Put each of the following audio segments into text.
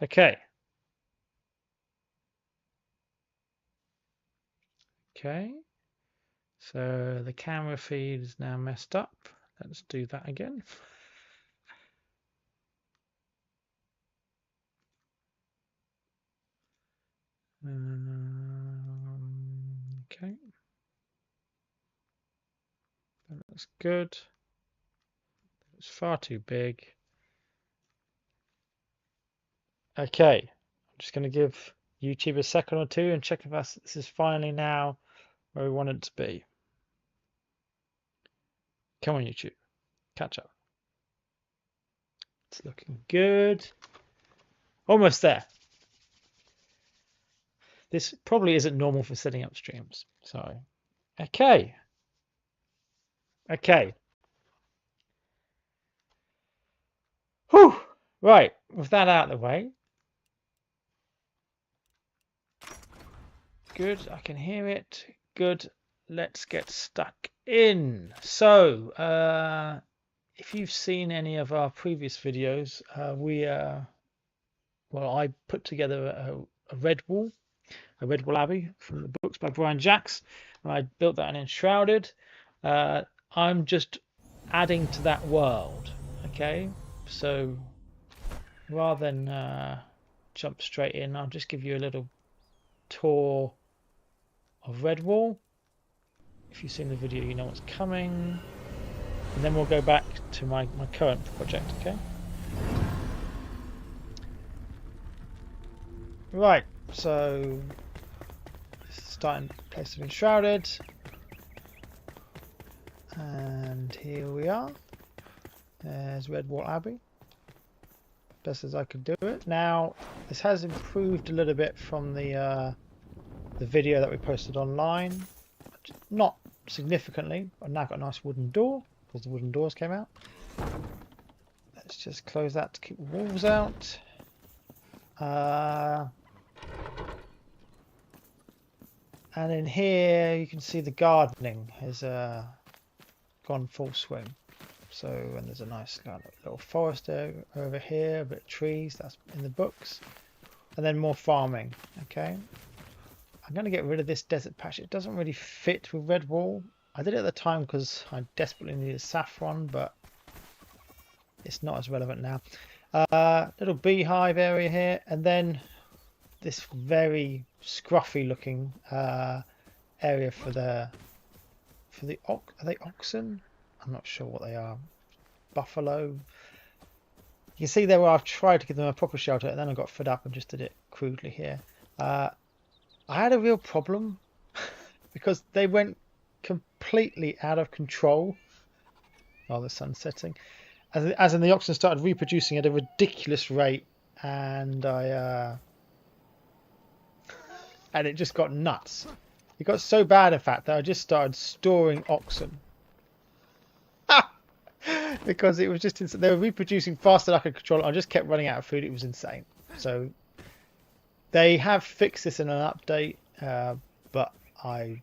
Okay. Okay. So the camera feed is now messed up. Let's do that again. Okay. That looks good. It's far too big. Okay. I'm just going to give YouTube a second or two and check if this is finally now where we want it to be. Come on, YouTube. Catch up. It's looking good. Almost there. This probably isn't normal for setting up streams. So, okay. Okay. Whew. Right. With that out of the way. Good. I can hear it. Good. Let's get stuck in. So, if you've seen any of our previous videos, I put together a red wall Abbey from the books by Brian Jacks, and I built that in Enshrouded. I'm just adding to that world, okay? So rather than jump straight in, I'll just give you a little tour of Redwall. If you've seen the video, you know what's coming. And then we'll go back to my current project, okay? Right, so starting place of Enshrouded. And here we are. There's Redwall Abbey. Best as I could do it. Now, this has improved a little bit from the video that we posted online. Not significantly. I've now got a nice wooden door because the wooden doors came out. Let's just close that to keep the walls out. And in here you can see the gardening has gone full swing. So, and there's a nice kind of little forest over here, a bit of trees, that's in the books. And then more farming, okay? I'm going to get rid of this desert patch. It doesn't really fit with Redwall. I did it at the time because I desperately needed saffron, but it's not as relevant now. Little beehive area here, and then this very scruffy looking area for the are they oxen? I'm not sure what they are. Buffalo. You can see there where I've tried to give them a proper shelter, and then I got fed up and just did it crudely here. I had a real problem because they went completely out of control. Oh, the sun's setting. As in, the oxen started reproducing at a ridiculous rate, and and it just got nuts. It got so bad, in fact, that I just started storing oxen. Because it was just they were reproducing faster than I could control it. I just kept running out of food. It was insane. So they have fixed this in an update, but I've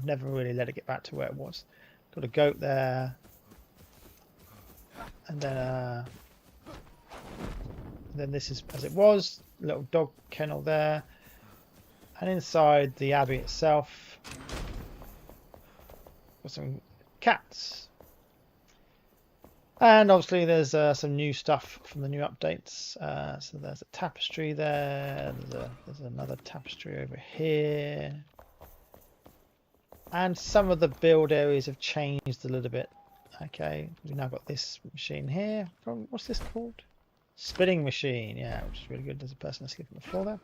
never really let it get back to where it was. Got a goat there, and then this is as it was. Little dog kennel there, and inside the abbey itself, got some cats. And obviously there's some new stuff from the new updates. So there's a tapestry there. There's another tapestry over here. And some of the build areas have changed a little bit. Okay, we've now got this machine here. What's this called? Spinning machine. Yeah, which is really good. There's a person asleep on the floor there.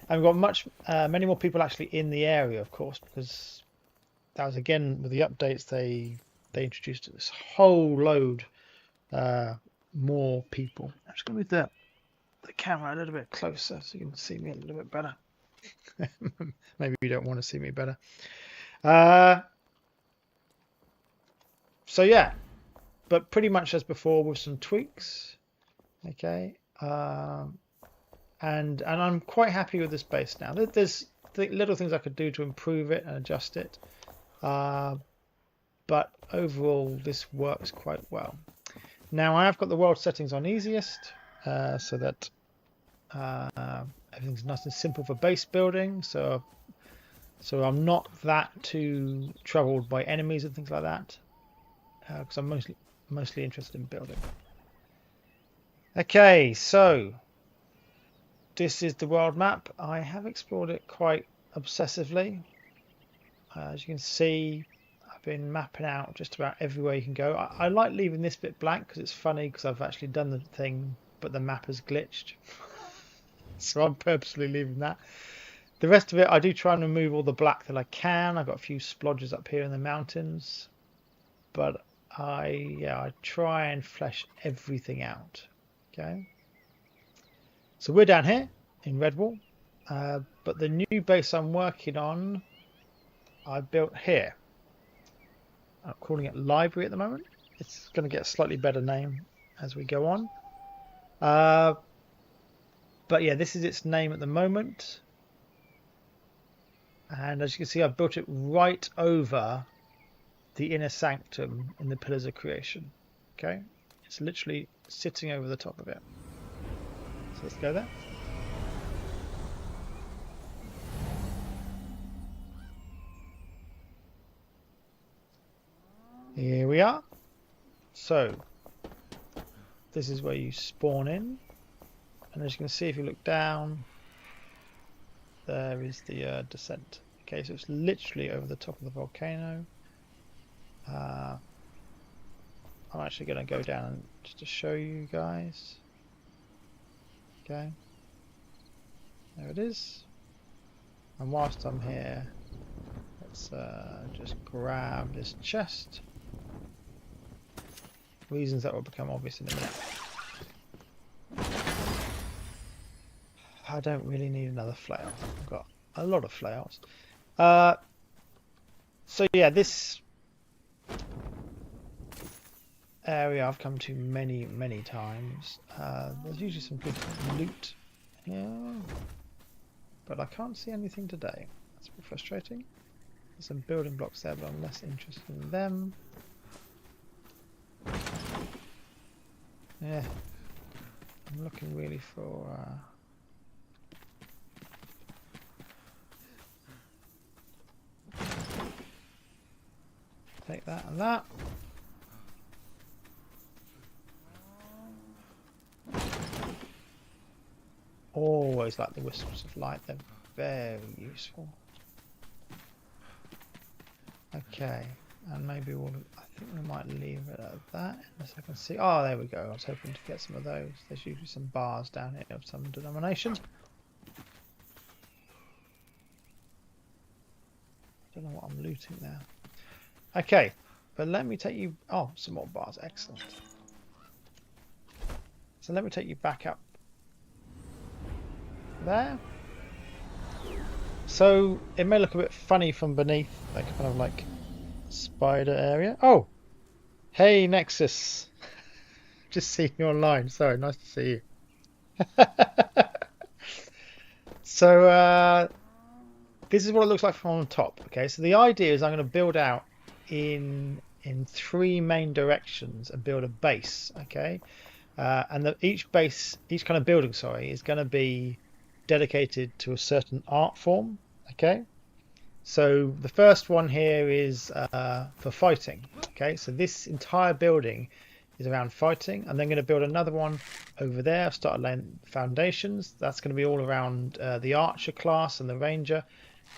And we've got many more people actually in the area, of course, because that was again with the updates they introduced this whole load. More people. I'm just going to move the camera a little bit closer so you can see me a little bit better. Maybe you don't want to see me better. So yeah, but pretty much as before with some tweaks. Okay, and I'm quite happy with this base now. There's little things I could do to improve it and adjust it, but overall this works quite well. Now I have got the world settings on easiest, so that Everything's nice and simple for base building, so I'm not that too troubled by enemies and things like that, because I'm mostly interested in building. Okay, so this is the world map. I have explored it quite obsessively. As you can see, I've been mapping out just about everywhere you can go. I like leaving this bit blank because it's funny, because I've actually done the thing, but the map has glitched. So I'm purposely leaving that. The rest of it, I do try and remove all the black that I can. I've got a few splodges up here in the mountains, but I try and flesh everything out. Okay. So we're down here in Redwall, but the new base I'm working on, I built here. I'm calling it Library at the moment. It's going to get a slightly better name as we go on. But yeah, this is its name at the moment. And as you can see, I've built it right over the inner sanctum in the Pillars of Creation. Okay, it's literally sitting over the top of it. So let's go there. Here we are. So this is where you spawn in, and as you can see, if you look down, there is the descent. Okay, so it's literally over the top of the volcano. I'm actually going to go down just to show you guys. Okay, there it is. And whilst I'm here, let's just grab this chest. Reasons that will become obvious in a minute. I don't really need another flail. I've got a lot of flails. So yeah, this area I've come to many times. There's usually some good loot here, but I can't see anything today. That's a bit frustrating. There's some building blocks there, but I'm less interested in them. Yeah, I'm looking really for take that and that. Always like the wisps of light, they're very useful. Okay, and maybe I think we might leave it at that unless I can see. Oh, there we go. I was hoping to get some of those. There's usually some bars down here of some denomination. Don't know what I'm looting there. Okay, but let me take you. Oh, some more bars. Excellent. So let me take you back up there. So it may look a bit funny from beneath, like kind of like spider area. Oh, hey Nexus. Just seeing you online. Sorry, nice to see you. So this is what it looks like from on top. Okay, so the idea is I'm going to build out in three main directions and build a base. Okay, and each kind of building, sorry, is going to be dedicated to a certain art form. Okay, so the first one here is for fighting. Okay, so this entire building is around fighting. I'm then going to build another one over there. I've started laying foundations. That's going to be all around the archer class and the ranger.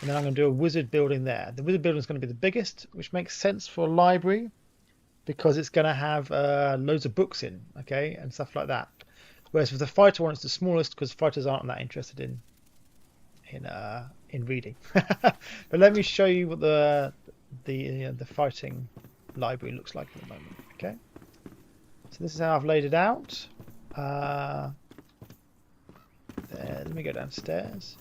And then I'm going to do a wizard building there. The wizard building is going to be the biggest, which makes sense for a library because it's going to have loads of books in, okay, and stuff like that. Whereas with the fighter one, it's the smallest because fighters aren't that interested in reading. But let me show you what the fighting library looks like at the moment. Okay, so this is how I've laid it out. There, let me go downstairs.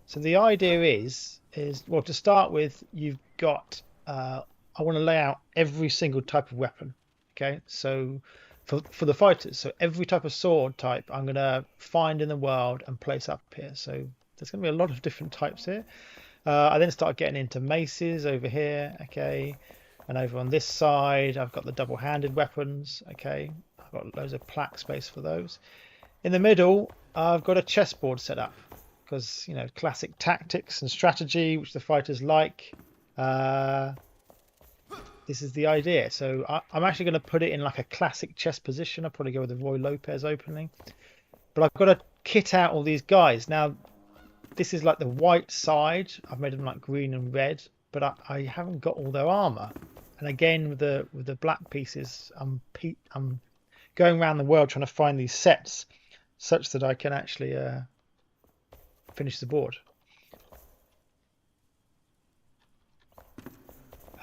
So the idea is well, to start with, you've got I want to lay out every single type of weapon. Okay, so for the fighters, so every type of sword type I'm going to find in the world and place up here. So there's going to be a lot of different types here. I then start getting into maces over here, okay, and over on this side I've got the double-handed weapons, okay. I've got loads of plaque space for those. In the middle, I've got a chessboard set up because, you know, classic tactics and strategy, which the fighters like. This is the idea. So I'm actually going to put it in like a classic chess position. I'll probably go with the Roy Lopez opening. But I've got to kit out all these guys. Now, this is like the white side. I've made them like green and red, but I haven't got all their armor. And again, with the black pieces, I'm going around the world trying to find these sets such that I can actually finish the board.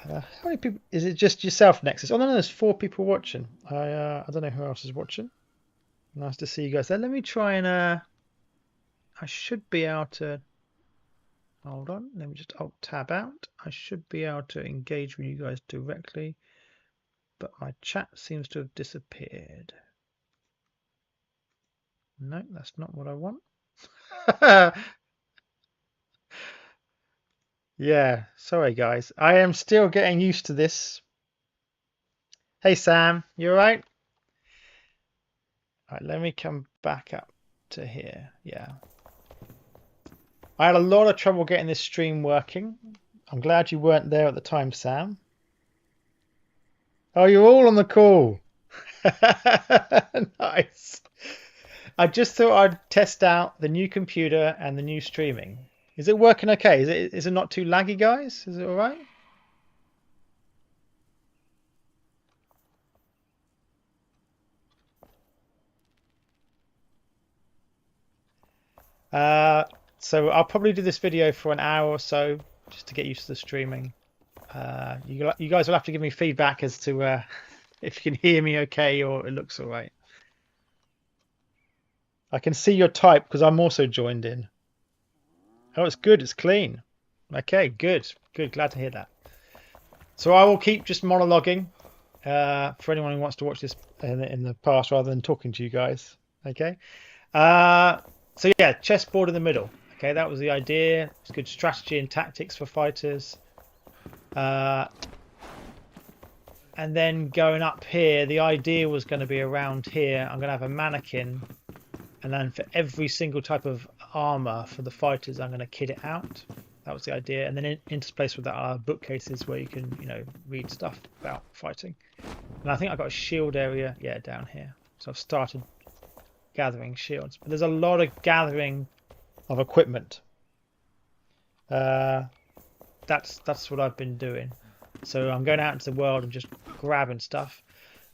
How many people? Is it just yourself, Nexus? Oh no, there's 4 people watching. I don't know who else is watching. Nice to see you guys there. Let me try and I should be able to. Hold on. Let me just tab out. I should be able to engage with you guys directly, but my chat seems to have disappeared. No, that's not what I want. Yeah, sorry guys. I am still getting used to this. Hey Sam, you alright? Alright, let me come back up to here. Yeah. I had a lot of trouble getting this stream working. I'm glad you weren't there at the time, Sam. Oh, you're all on the call. Nice. I just thought I'd test out the new computer and the new streaming. Is it working okay? Is it not too laggy, guys? Is it all right? So I'll probably do this video for an hour or so just to get used to the streaming. You guys will have to give me feedback as to if you can hear me okay or it looks all right. I can see your type because I'm also joined in. Oh, it's good. It's clean. Okay, good. Good. Glad to hear that. So I will keep just monologuing for anyone who wants to watch this in the past rather than talking to you guys. Okay. So yeah, chessboard in the middle. Okay, that was the idea. It's good strategy and tactics for fighters. And then going up here, the idea was going to be around here. I'm going to have a mannequin. And then for every single type of armor for the fighters, I'm going to kit it out. That was the idea. And then interspaced with that are bookcases where you can, you know, read stuff about fighting. And I think I've got a shield area, yeah, down here. So I've started gathering shields. But there's a lot of gathering of equipment. That's what I've been doing. So I'm going out into the world and just grabbing stuff.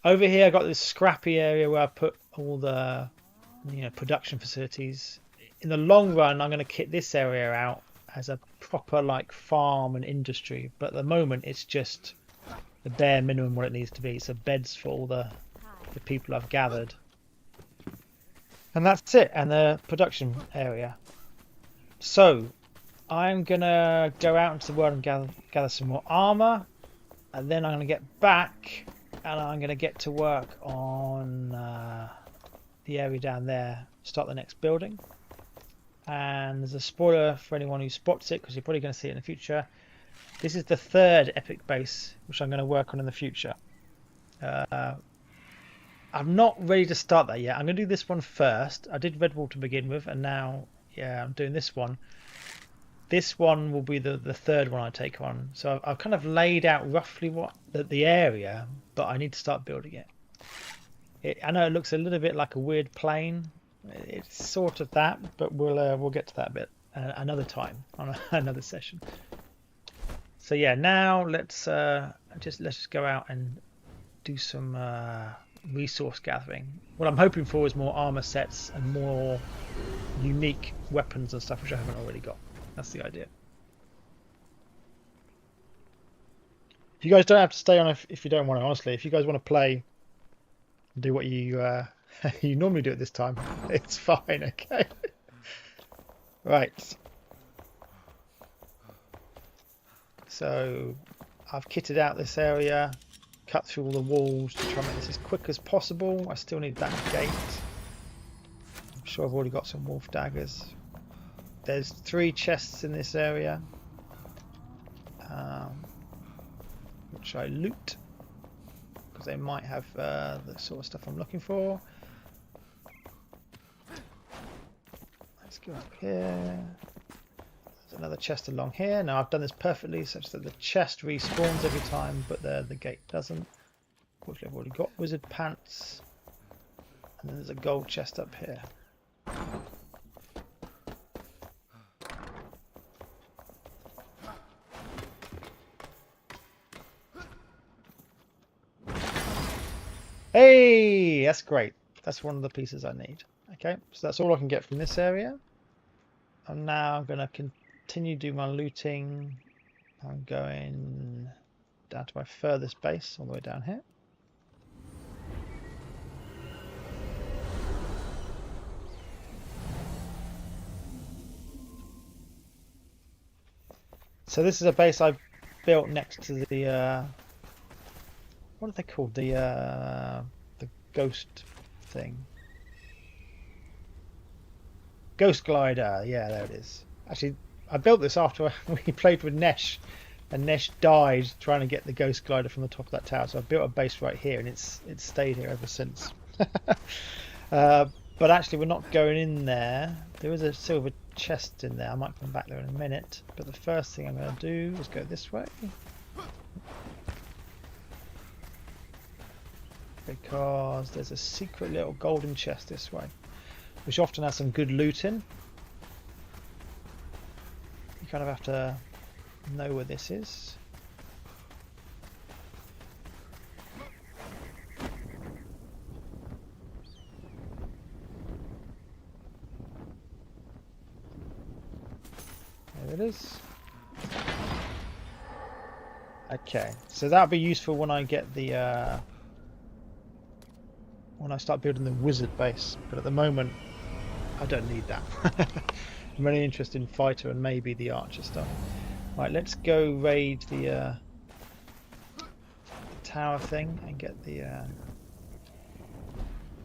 Over here, I've got this scrappy area where I put all the, you know, production facilities. In the long run, I'm going to kit this area out as a proper like farm and industry, but at the moment it's just the bare minimum what it needs to be. So beds for all the people I've gathered, and that's it, and the production area. So I'm gonna go out into the world and gather some more armor, and then I'm gonna get back and I'm gonna get to work on the area down there, start the next building. And there's a spoiler for anyone who spots it, because you're probably going to see it in the future. This is the 3rd epic base, which I'm going to work on in the future. I'm not ready to start that yet. I'm going to do this one first. I did Redwall to begin with, and now, yeah, I'm doing this one. This one will be the 3rd one I take on. So I've kind of laid out roughly what the area, but I need to start building it. I know it looks a little bit like a weird plane. It's sort of that, but we'll get to that bit another time on another session. So yeah, now let's just go out and do some resource gathering. What I'm hoping for is more armor sets and more unique weapons and stuff which I haven't already got. That's the idea. You guys don't have to stay on if you don't want to. Honestly, if you guys want to play, do what you you normally do at this time. It's fine, okay? Right. So I've kitted out this area, cut through all the walls to try and make this as quick as possible. I still need that gate. I'm sure I've already got some wolf daggers. There's 3 chests in this area, which I loot. because they might have the sort of stuff I'm looking for. Let's go up here. There's another chest along here. Now I've done this perfectly such that the chest respawns every time, but the gate doesn't. Fortunately, I've already got wizard pants. And then there's a gold chest up here. Hey, that's great. That's one of the pieces I need. Okay, so that's all I can get from this area. And now I'm going to continue do my looting. I'm going down to my furthest base, all the way down here. So this is a base I've built next to the what are they called? The ghost thing. Ghost glider. Yeah, there it is. Actually, I built this after we played with Nesh, and Nesh died trying to get the ghost glider from the top of that tower. So I built a base right here, and it's stayed here ever since. But actually, we're not going in there. There is a silver chest in there. I might come back there in a minute. But the first thing I'm going to do is go this way. Because there's a secret little golden chest this way, which often has some good loot in. You kind of have to know where this is. There it is. Okay, so that'll be useful when I get the when I start building the wizard base, but at the moment I don't need that. I'm really interested in fighter and maybe the archer stuff. Right, let's go raid the tower thing and get the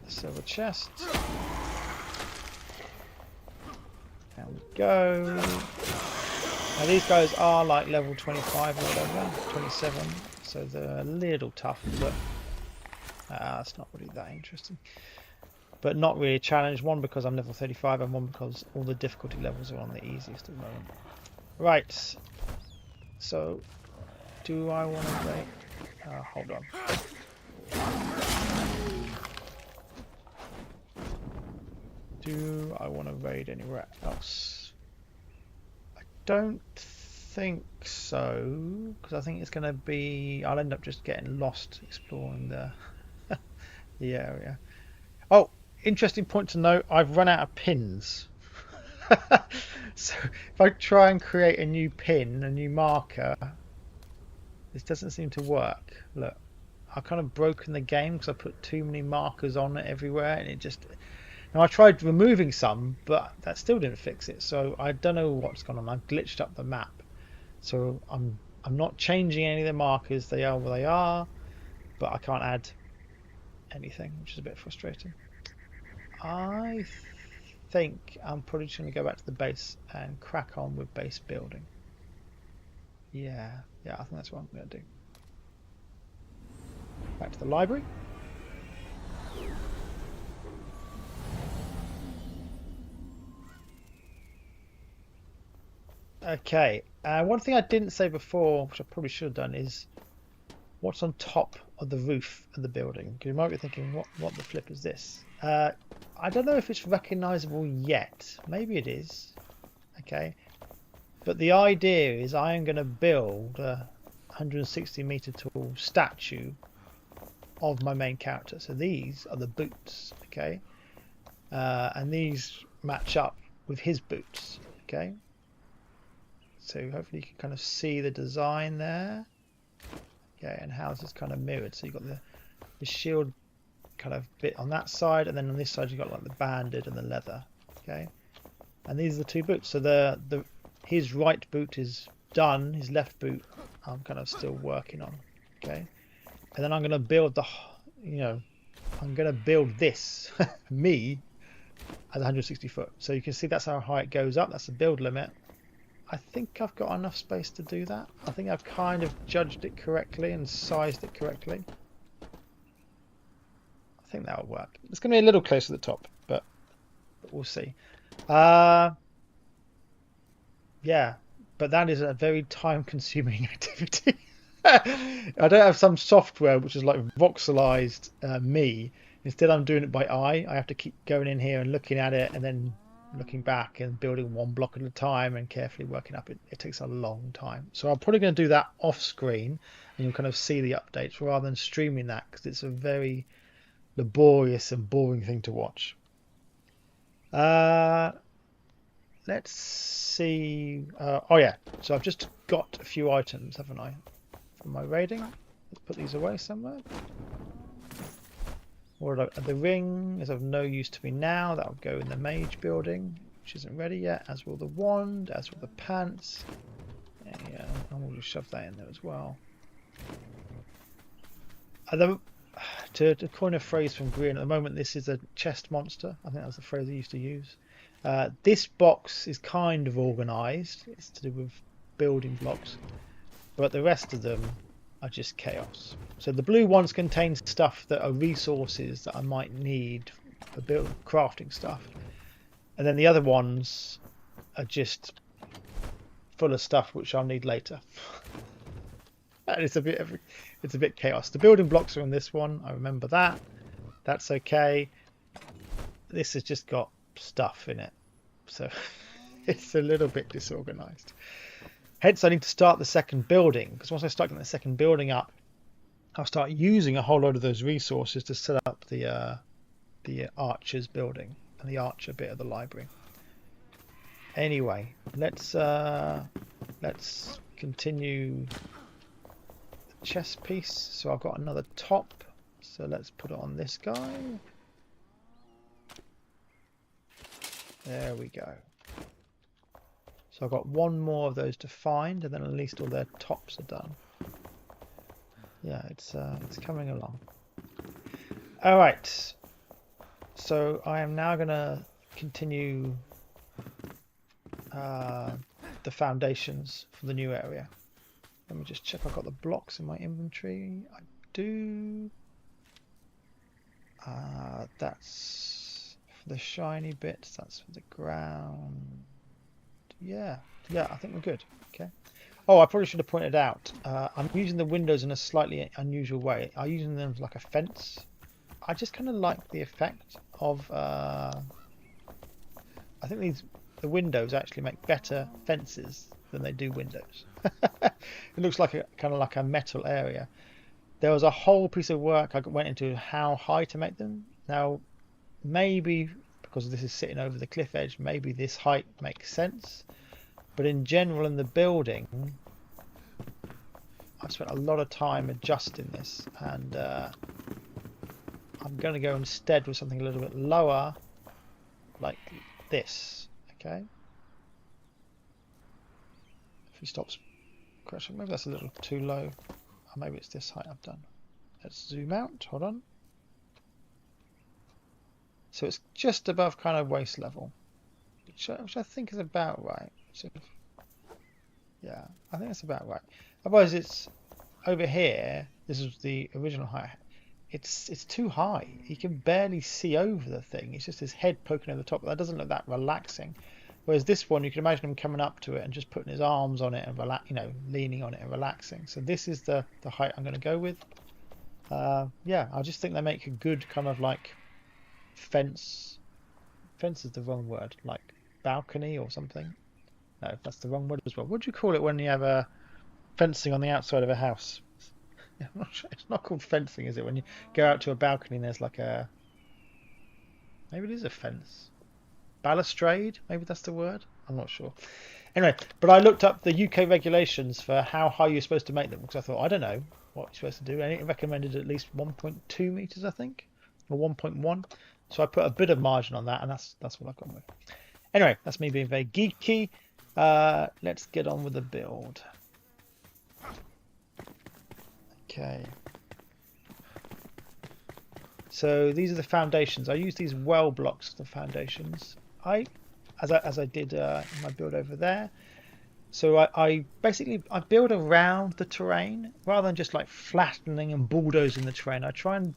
silver chest. There we go. Now these guys are like level 25 or whatever, 27, so they're a little tough, but it's not really that interesting. But not really a challenge, one because I'm level 35 and one because all the difficulty levels are on the easiest at the moment. Right, so do I want to raid? Hold on. Do I want to raid anywhere else? I don't think so, because I think it's going to be, I'll end up just getting lost exploring the area. Oh, interesting point to note, I've run out of pins. So if I try and create a new pin, a new marker, this doesn't seem to work. Look, I've kind of broken the game because I put too many markers on it everywhere, and it just... Now I tried removing some, but that still didn't fix it. So I don't know what's gone on. I've glitched up the map. So I'm not changing any of the markers. They are where they are, but I can't add anything, which is a bit frustrating. I think I'm probably just going to go back to the base and crack on with base building. Yeah, I think that's what I'm going to do. Back to the library. Okay, one thing I didn't say before, which I probably should have done, is what's on top of the roof of the building. Because you might be thinking, what the flip is this? I don't know if it's recognizable yet. Maybe it is. Okay. But the idea is I am going to build a 160 meter tall statue of my main character. So these are the boots. Okay. And these match up with his boots. Okay. So hopefully you can kind of see the design there. Okay, and how this is kind of mirrored. So you've got the shield kind of bit on that side, and then on this side you've got like the banded and the leather. Okay, and these are the two boots. So his right boot is done. His left boot I'm kind of still working on. Okay, and then I'm going to build I'm going to build this me at 160 foot. So you can see that's how high it goes up. That's the build limit. I think I've got enough space to do that. I think I've kind of judged it correctly and sized it correctly. I think that'll work. It's going to be a little close to the top, but we'll see. Yeah, but that is a very time-consuming activity. I don't have some software which is like voxelized me. Instead, I'm doing it by eye. I have to keep going in here and looking at it, and then looking back and building one block at a time and carefully working up. It takes a long time. So I'm probably going to do that off screen, and you'll kind of see the updates rather than streaming that, because it's a very laborious and boring thing to watch. Let's see. Oh yeah, so I've just got a few items, haven't I, from my raiding? Let's put these away somewhere. The ring is of no use to me now. That'll go in the mage building, which isn't ready yet, as will the wand, as will the pants. Yeah, and we'll just shove that in there as well. To coin a phrase from Green, at the moment this is a chest monster. I think that's the phrase I used to use. This box is kind of organised. It's to do with building blocks, but the rest of them are just chaos. So the blue ones contain stuff that are resources that I might need for crafting stuff, and then the other ones are just full of stuff which I'll need later. And it's a bit chaos. The building blocks are on this one. I remember that. That's okay. This has just got stuff in it, so it's a little bit disorganized. Hence, I need to start the second building, because once I start getting the second building up, I'll start using a whole load of those resources to set up the archers building and the archer bit of the library. Anyway, let's continue the chest piece. So I've got another top, so let's put it on this guy. There we go. So I've got one more of those to find, and then at least all their tops are done. Yeah, it's coming along. All right. So I am now going to continue the foundations for the new area. Let me just check I've got the blocks in my inventory. I do. That's for the shiny bits. That's for the ground. Yeah, I think we're good. Okay. Oh, I probably should have pointed out, I'm using the windows in a slightly unusual way. I'm using them like a fence. I just kind of like the effect of, I think the windows actually make better fences than they do windows. It looks like kind of like a metal area. There was a whole piece of work I went into how high to make them. Now, maybe because this is sitting over the cliff edge, maybe this height makes sense, but in general in the building I've spent a lot of time adjusting this, and I'm going to go instead with something a little bit lower, like this. Okay, if he stops crashing, maybe that's a little too low, or maybe it's this height I've done. Let's zoom out, hold on. So it's just above kind of waist level, which I think is about right. Yeah, I think that's about right. Otherwise, it's over here. This is the original height. It's too high. You can barely see over the thing. It's just his head poking over the top. That doesn't look that relaxing. Whereas this one, you can imagine him coming up to it and just putting his arms on it and leaning on it and relaxing. So this is the height I'm going to go with. Yeah, I just think they make a good kind of like fence is the wrong word, like balcony or something. No, that's the wrong word as well. What do you call it when you have a fencing on the outside of a house? I'm not sure. It's not called fencing, is it? When you go out to a balcony and there's like a, maybe it is a fence, balustrade, maybe that's the word, I'm not sure. Anyway, but I looked up the UK regulations for how high you're supposed to make them, because I thought, I don't know what you're supposed to do, and it recommended at least 1.2 meters, I think, or 1.1. So I put a bit of margin on that, and that's what I've gone with. Anyway, that's me being very geeky. Let's get on with the build. Okay. So these are the foundations. I use these well blocks for the foundations. As I did in my build over there. So I basically build around the terrain rather than just like flattening and bulldozing the terrain. I try and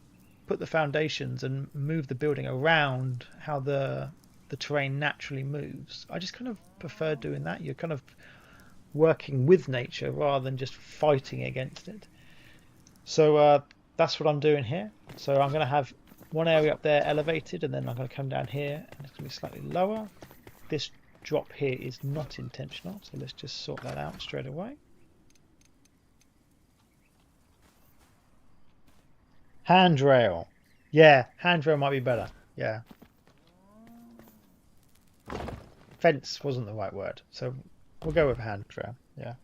put the foundations and move the building around how the terrain naturally moves. I just kind of prefer doing that. You're kind of working with nature rather than just fighting against it. So that's what I'm doing here. So I'm going to have one area up there elevated, and then I'm going to come down here and it's going to be slightly lower. This drop here is not intentional, so let's just sort that out straight away. Handrail. Yeah, handrail might be better. Yeah. Fence wasn't the right word, so we'll go with handrail. Yeah.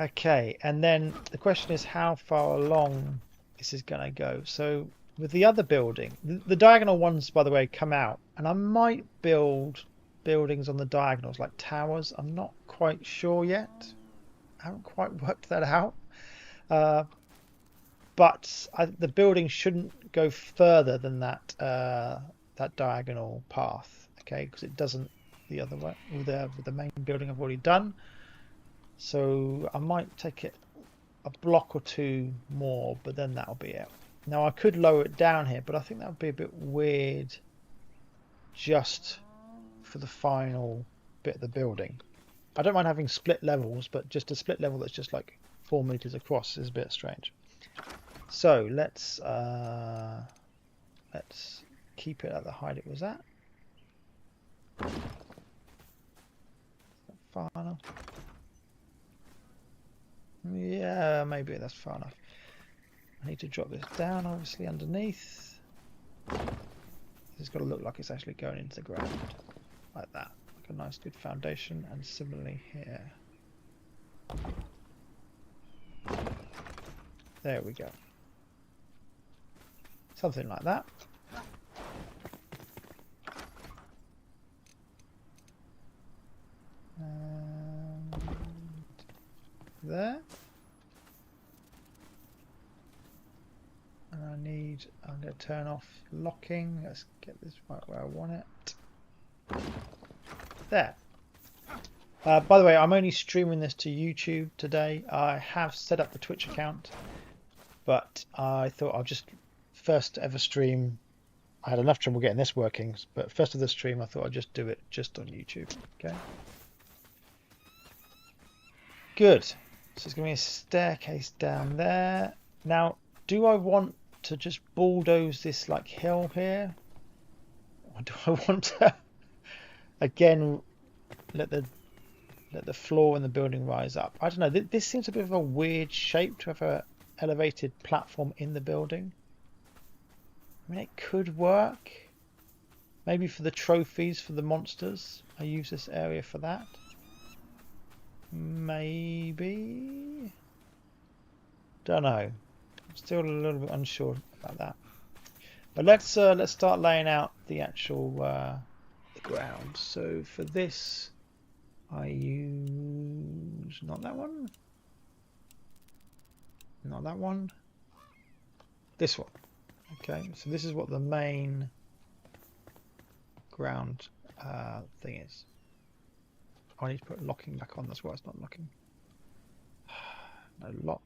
Okay, and then the question is how far along this is going to go. So with the other building, the diagonal ones, by the way, come out, and I might build buildings on the diagonals like towers. I'm not quite sure yet. I haven't quite worked that out. But the building shouldn't go further than that that diagonal path, okay? Because it doesn't the other way with the main building I've already done. So I might take it a block or two more, but then that'll be it. Now I could lower it down here, but I think that would be a bit weird just for the final bit of the building. I don't mind having split levels, but just a split level that's just like 4 meters across is a bit strange. So let's keep it at the height it was at. Far enough. Yeah, maybe that's far enough. I need to drop this down, obviously, underneath. This has got to look like it's actually going into the ground, like that. Like a nice, good foundation, and similarly here. There we go. Something like that. And there. And I'm going to turn off locking. Let's get this right where I want it. There. By the way, I'm only streaming this to YouTube today. I have set up the Twitch account, but I thought I'll just first ever stream. I had enough trouble getting this working, but first of the stream I thought I'd just do it just on YouTube. Okay. Good. So there's going to be a staircase down there. Now, do I want to just bulldoze this like hill here? Or do I want to again let the floor in the building rise up? I don't know. This seems a bit of a weird shape to have a elevated platform in the building. I mean, it could work. Maybe for the trophies for the monsters, I use this area for that. Maybe. Don't know. I'm still a little bit unsure about that. But let's start laying out the actual the ground. So for this, I use not that one, not that one, this one. Okay, so this is what the main ground thing is. I need to put locking back on. That's why it's not locking. No lock.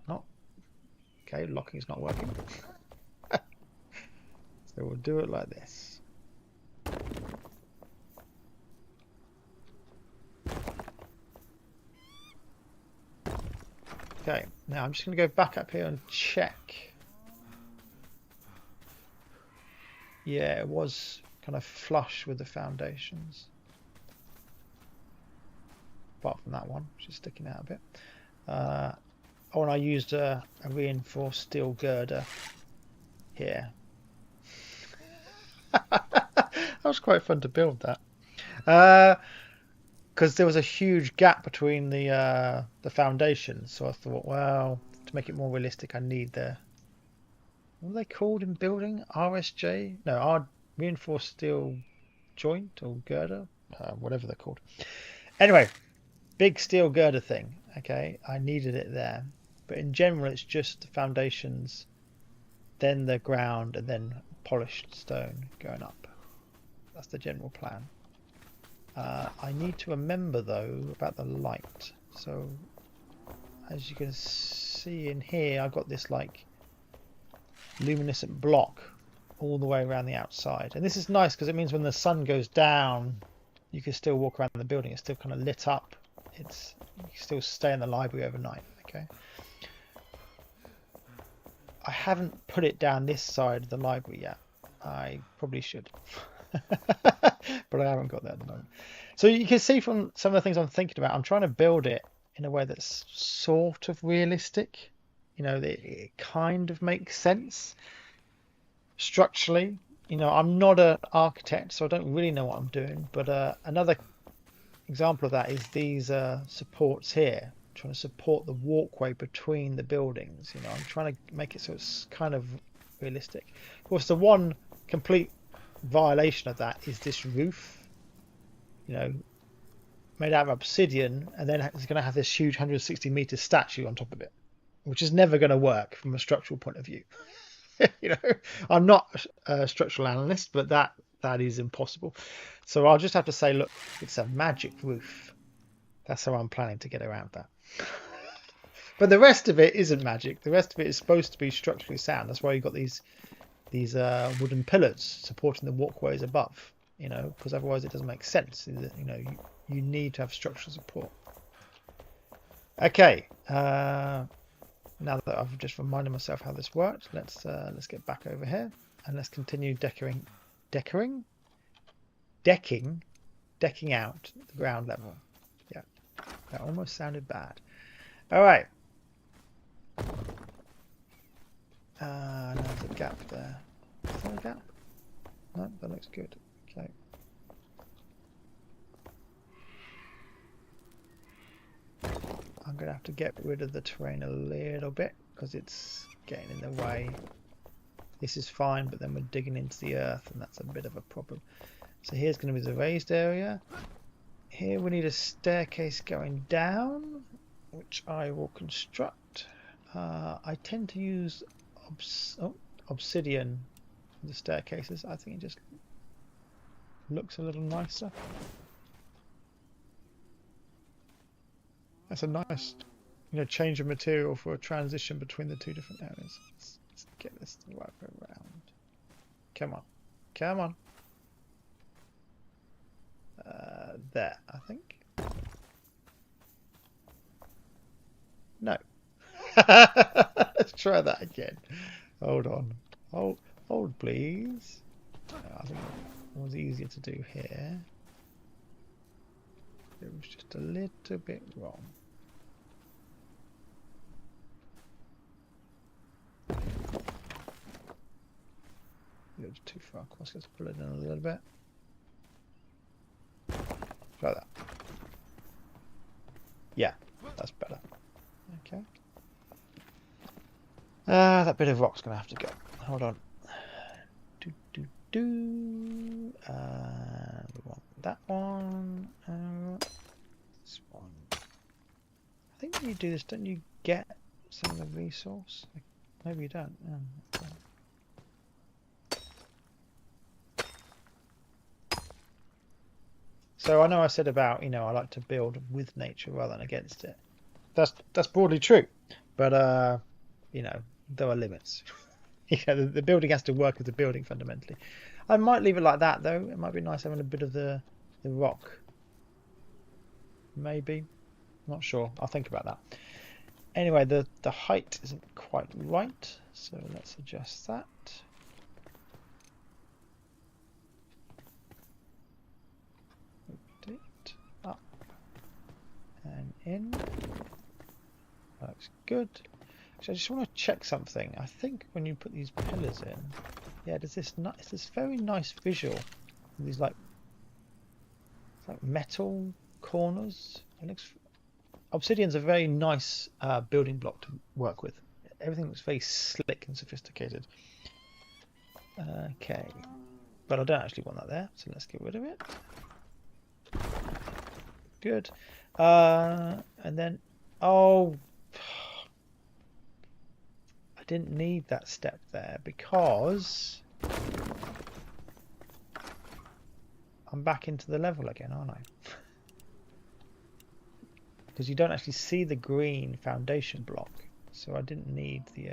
Not. Okay, locking is not working. So we'll do it like this. Okay, now I'm just going to go back up here and check. Yeah, it was kind of flush with the foundations. Apart from that one, which is sticking out a bit. Oh, and I used a reinforced steel girder here. That was quite fun to build that. Because there was a huge gap between the foundations, so I thought, well, to make it more realistic, I need the, what are they called in building? RSJ? No, reinforced steel joint or girder, whatever they're called. Anyway, big steel girder thing. Okay, I needed it there, but in general, it's just the foundations, then the ground, and then polished stone going up. That's the general plan. I need to remember though about the light. So as you can see, see in here, I've got this like luminescent block all the way around the outside. And this is nice because it means when the sun goes down, you can still walk around the building. It's still kind of lit up. You can still stay in the library overnight. Okay. I haven't put it down this side of the library yet. I probably should. But I haven't got that at the moment. So you can see from some of the things I'm thinking about, I'm trying to build it in a way that's sort of realistic. You know, it kind of makes sense structurally. You know, I'm not an architect, so I don't really know what I'm doing. But another example of that is these supports here. I'm trying to support the walkway between the buildings. You know, I'm trying to make it so it's kind of realistic. Of course, the one complete violation of that is this roof. You know, made out of obsidian, and then it's going to have this huge 160-meter statue on top of it, which is never going to work from a structural point of view. You know, I'm not a structural analyst, but that is impossible. So I'll just have to say, look, it's a magic roof. That's how I'm planning to get around that. But the rest of it isn't magic. The rest of it is supposed to be structurally sound. That's why you've got these wooden pillars supporting the walkways above. You know, because otherwise it doesn't make sense. You know, you need to have structural support. Okay. Now that I've just reminded myself how this works, let's get back over here and let's continue decking out the ground level. Yeah, that almost sounded bad. All right. There's a gap there. Is there a gap? No, that looks good. Okay. I'm going to have to get rid of the terrain a little bit because it's getting in the way. This is fine, but then we're digging into the earth and that's a bit of a problem. So here's going to be the raised area. Here we need a staircase going down, which I will construct. I tend to use obsidian for the staircases. I think it just looks a little nicer. That's a nice, you know, change of material for a transition between the two different areas. Let's get this to work around. Come on, come on. There, I think. No. Let's try that again. Hold on. Hold, please. I think it was easier to do here. It was just a little bit wrong. It was too far across. Let's pull it in a little bit. Like that. Yeah, that's better. Okay. That bit of rock's going to have to go. Hold on. We want that one. This one. I think when you do this, don't you get some of the resource? Maybe you don't. Okay. So I know I said about, you know, I like to build with nature rather than against it. That's broadly true, but you know, there are limits. You know, the building has to work as a building fundamentally. I might leave it like that though. It might be nice having a bit of the rock. Maybe, not sure. I'll think about that. Anyway, the height isn't quite right, so let's adjust that. Rotate up and in. Looks good. So I just want to check something. I think when you put these pillars in, yeah, there's this very nice visual. These like metal corners. It looks. Obsidian's a very nice building block to work with. Everything looks very slick and sophisticated. Okay, but I don't actually want that there, so let's get rid of it. Good. And then, oh. Didn't need that step there because I'm back into the level again, aren't I? Because you don't actually see the green foundation block, so I didn't need the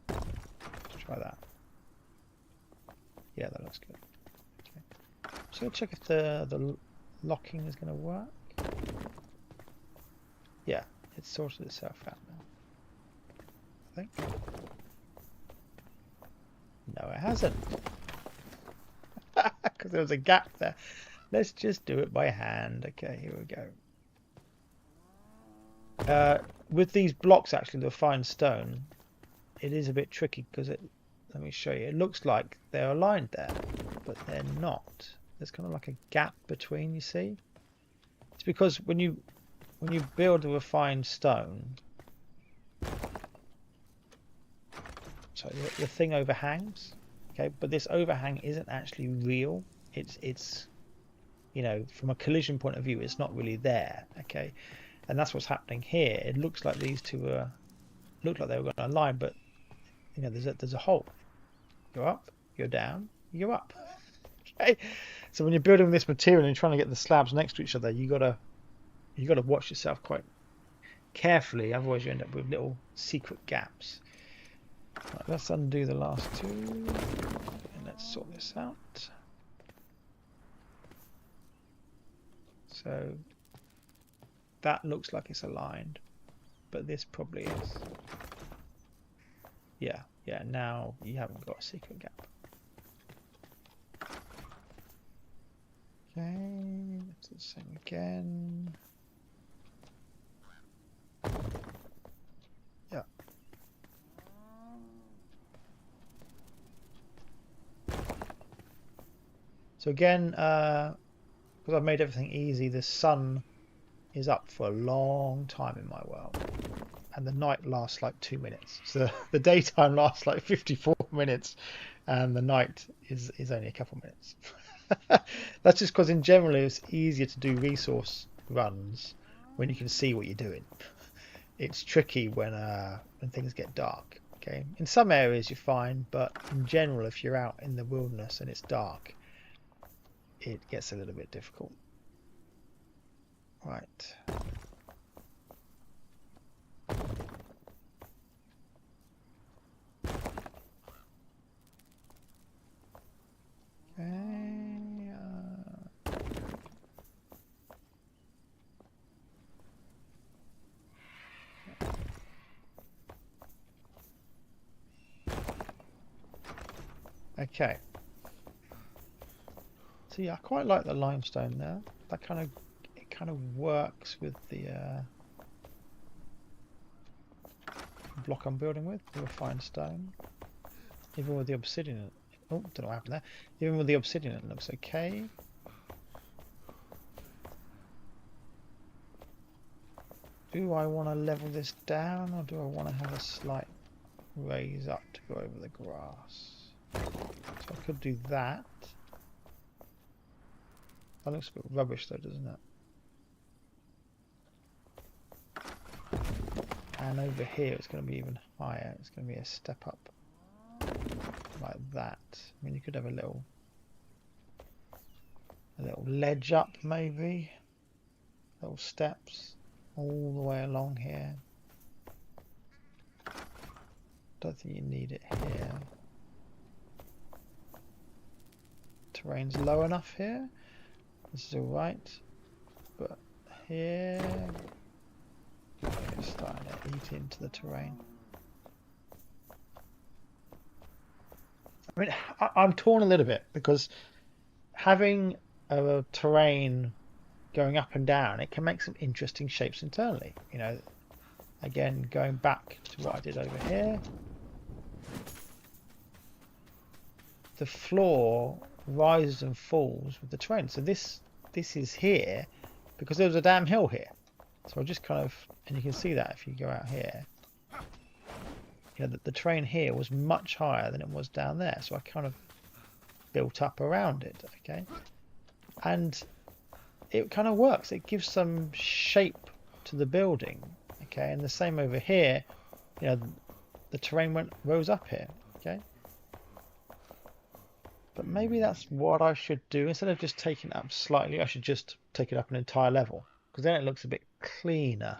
let's try that. Yeah, that looks good. Okay. So I'll check if the locking is going to work. Yeah, it's sorted itself out now, I think. No, it hasn't. Because there was a gap there. Let's just do it by hand. Okay, here we go. With these blocks, actually, the fine stone, it is a bit tricky because it. Let me show you. It looks like they're aligned there, but they're not. There's kind of like a gap between. You see, it's because when you build a refined stone, so the thing overhangs. Okay, but this overhang isn't actually real. It's you know, from a collision point of view, it's not really there. Okay, and that's what's happening here. It looks like these two looked like they were going to align, but you know, there's a hole. Go up, you're down, you go up. Okay, so when you're building this material and you're trying to get the slabs next to each other, you gotta watch yourself quite carefully, otherwise you end up with little secret gaps. Right, let's undo the last two and let's sort this out. So that looks like it's aligned, but this probably is. Yeah, now you haven't got a secret gap. Okay, let's do the same again. Yeah. So again, because I've made everything easy, the sun is up for a long time in my world. And the night lasts like 2 minutes. So the daytime lasts like 54 minutes and the night is only a couple minutes. That's just because in general it's easier to do resource runs when you can see what you're doing. It's tricky when things get dark. Okay, in some areas you're fine, but in general if you're out in the wilderness and it's dark, it gets a little bit difficult. Right. Okay. See, I quite like the limestone there. That kind of works with the block I'm building with, the refined stone. Even with the obsidian. Oh, don't know what happened there. Even with the obsidian, it looks okay. Do I want to level this down, or do I want to have a slight raise up to go over the grass? So I could do that. That looks a bit rubbish though, doesn't it? And over here it's going to be even higher. It's going to be a step up like that. I mean, you could have a little ledge up maybe. Little steps all the way along here. Don't think you need it here. Terrain's low enough here. This is alright. But here it's starting to eat into the terrain. I mean, I'm torn a little bit because having a terrain going up and down, it can make some interesting shapes internally. You know, again, going back to what I did over here, the floor rises and falls with the terrain. So this is here because there was a damn hill here. So I just kind of, and you can see that if you go out here, you know, the terrain here was much higher than it was down there. So I kind of built up around it, okay? And it kind of works. It gives some shape to the building, okay? And the same over here, you know, the terrain rose up here, okay? But maybe that's what I should do. Instead of just taking it up slightly, I should just take it up an entire level, because then it looks a bit cleaner.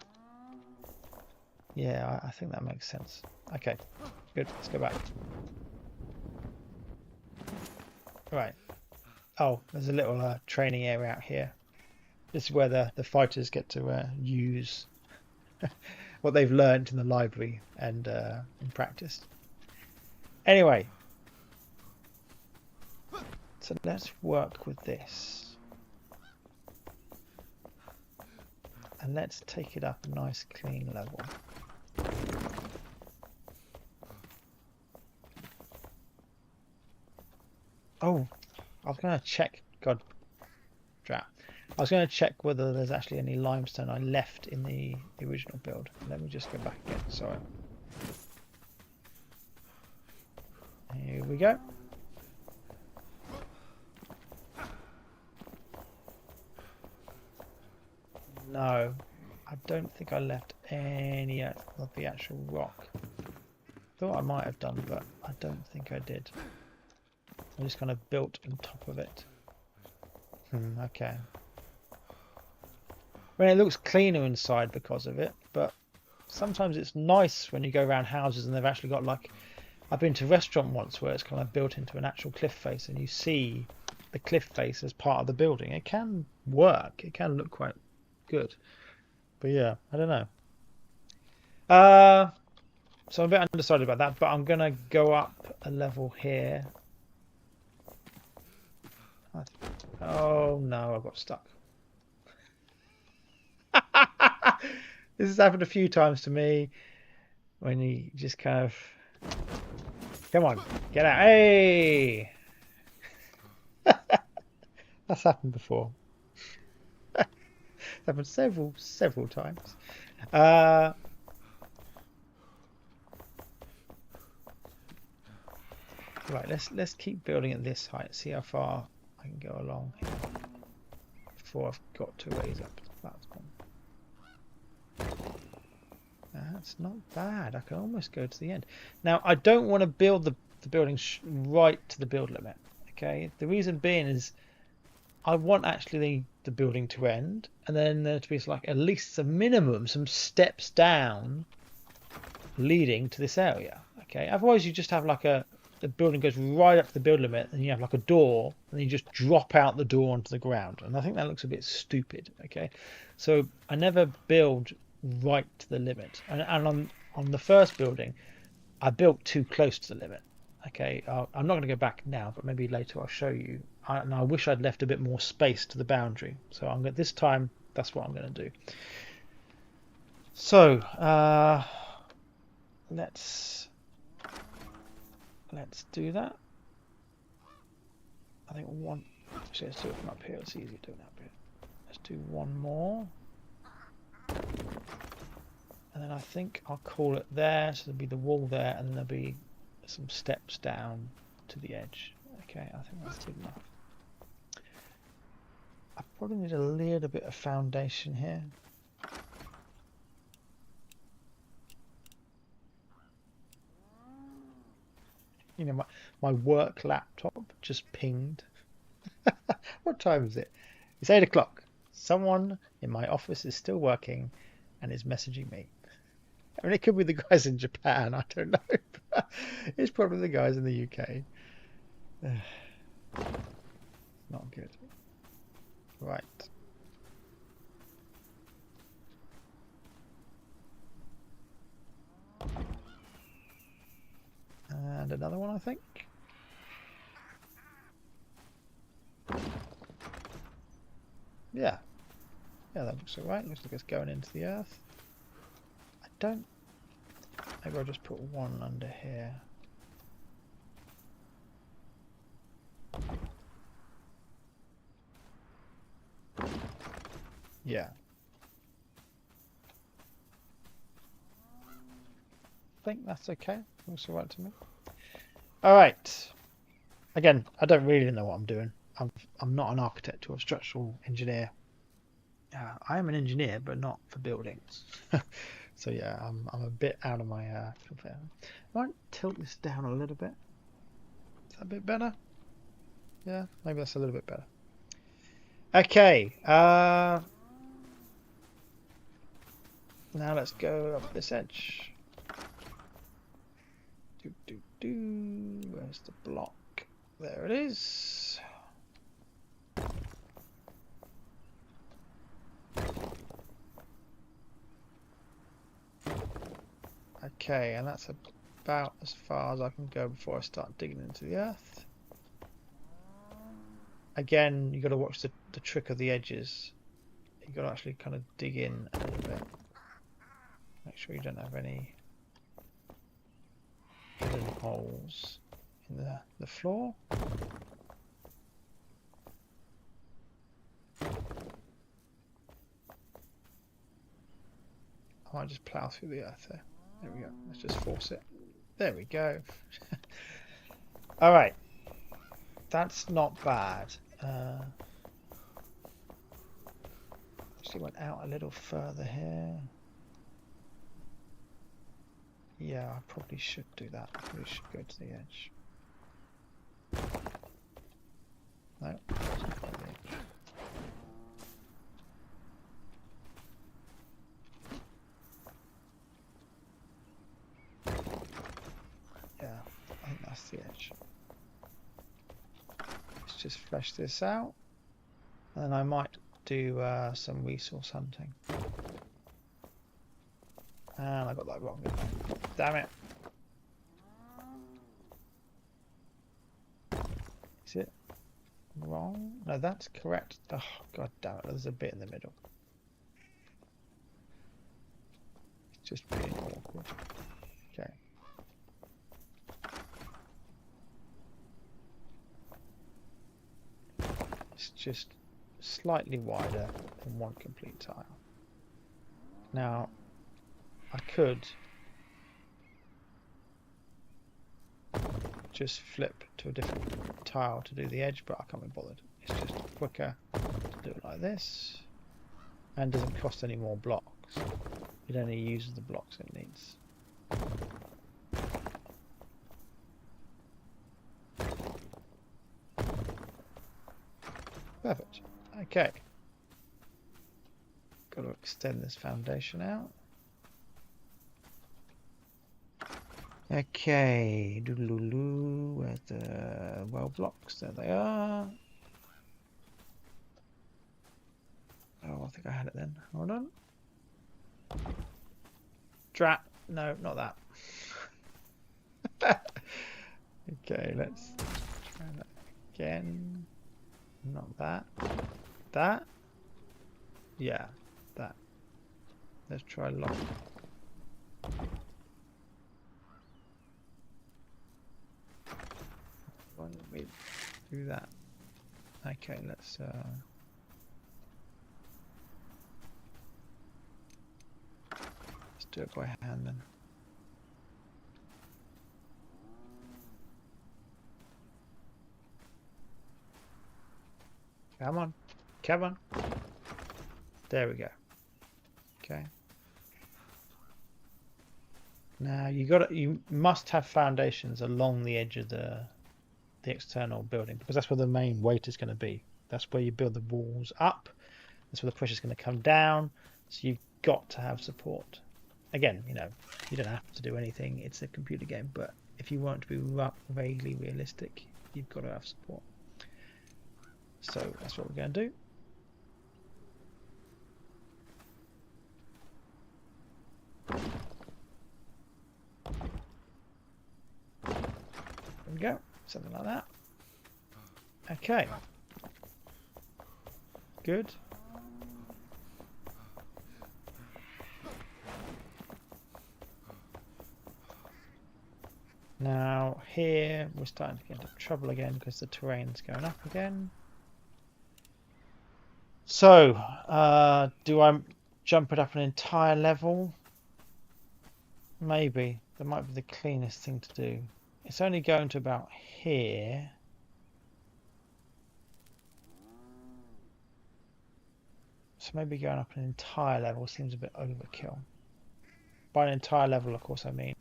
Yeah, I think that makes sense. Okay, good. Let's go back. Right. Oh, there's a little training area out here. This is where the fighters get to use what they've learned in the library and in practice. Anyway, so let's work with this. And let's take it up a nice clean level. Oh, I was going to check. God, drat. I was going to check whether there's actually any limestone I left in the original build. Let me just go back again. Sorry. Here we go. No, I don't think I left any of the actual rock. Thought I might have done, but I don't think I did. I just kind of built on top of it. Okay. I mean, it looks cleaner inside because of it, but sometimes it's nice when you go around houses and they've actually got, like, I've been to a restaurant once where it's kind of built into an actual cliff face and you see the cliff face as part of the building. It can work. It can look quite good. But yeah, I don't know. So I'm a bit undecided about that, but I'm going to go up a level here. Oh no, I got stuck. This has happened a few times to me when you just kind of... Come on, get out. Hey! That's happened before. It's happened several times. Right, let's keep building at this height. See how far I can go along here before I've got to raise up to the platform. That's not bad. I can almost go to the end. Now, I don't want to build the building right to the build limit. Okay, the reason being is I want actually the building to end, and then there to be like at least a minimum, some steps down leading to this area. Okay, otherwise you just have like the building goes right up to the build limit, and you have like a door, and you just drop out the door onto the ground, and I think that looks a bit stupid. Okay, so I never build right to the limit, and on the first building I built too close to the limit. Okay, I'm not going to go back now, but maybe later I'll show you. And I wish I'd left a bit more space to the boundary, so I'm going this time that's what I'm going to do. So let's do that. I think one, actually let's do it from up here. It's easier doing that bit. Let's do one more. And then I think I'll call it there, so there'll be the wall there, and then there'll be some steps down to the edge. Okay, I think that's good enough. I probably need a little bit of foundation here. You know, my work laptop just pinged. What time is it? It's 8 o'clock. Someone in my office is still working and is messaging me. I mean, it could be the guys in Japan, I don't know. It's probably the guys in the UK. Not good. Right. And another one, I think. Yeah. Yeah, that looks alright. Looks like it's going into the earth. I don't... Maybe I'll just put one under here. Yeah. I think that's okay. Looks alright to me. Alright. Again, I don't really know what I'm doing. I'm not an architect or a structural engineer. I am an engineer, but not for buildings. So yeah, I'm a bit out of my comfort. I might tilt this down a little bit. Is that a bit better? Yeah, maybe that's a little bit better. Okay. Now let's go up this edge. Where's the block? There it is. Okay, and that's about as far as I can go before I start digging into the earth. Again, you've got to watch the trick of the edges. You've got to actually kind of dig in a little bit. Make sure you don't have any hidden holes in the floor. I might just plough through the earth there. There we go. Let's just force it. There we go. All right. That's not bad. Actually went out a little further here. Yeah, I probably should do that. I probably should go to the edge. No. Yeah, I think that's the edge. Let's just flesh this out. And then I might do some resource hunting. And I got that wrong. Damn it. Is it wrong? No, that's correct. Oh, god damn it. There's a bit in the middle. It's just being awkward. Okay. It's just slightly wider than one complete tile. Now, I could just flip to a different tile to do the edge, but I can't be bothered. It's just quicker to do it like this, and doesn't cost any more blocks. It only uses the blocks it needs. Perfect. Okay. Got to extend this foundation out. Okay, doodaloo, where's the well blocks? There they are. Oh, I think I had it then. Hold on. Drat. No, not that. Okay, let's try that again. Not that. That? Yeah, that. Let's try lock. Why don't we do that? Okay, let's do it by hand then. Come on, come on. There we go. Okay. Now you must have foundations along the edge of the external building, because that's where the main weight is going to be. That's where you build the walls up. That's where the pressure is going to come down. So you've got to have support. Again, you know, you don't have to do anything. It's a computer game, but if you want to be vaguely realistic, you've got to have support. So that's what we're going to do. There we go. Something like that. Okay. Good. Now here we're starting to get into trouble again because the terrain's going up again. So, do I jump it up an entire level? Maybe. That might be the cleanest thing to do. It's only going to about here. So maybe going up an entire level seems a bit overkill. By an entire level, of course, I mean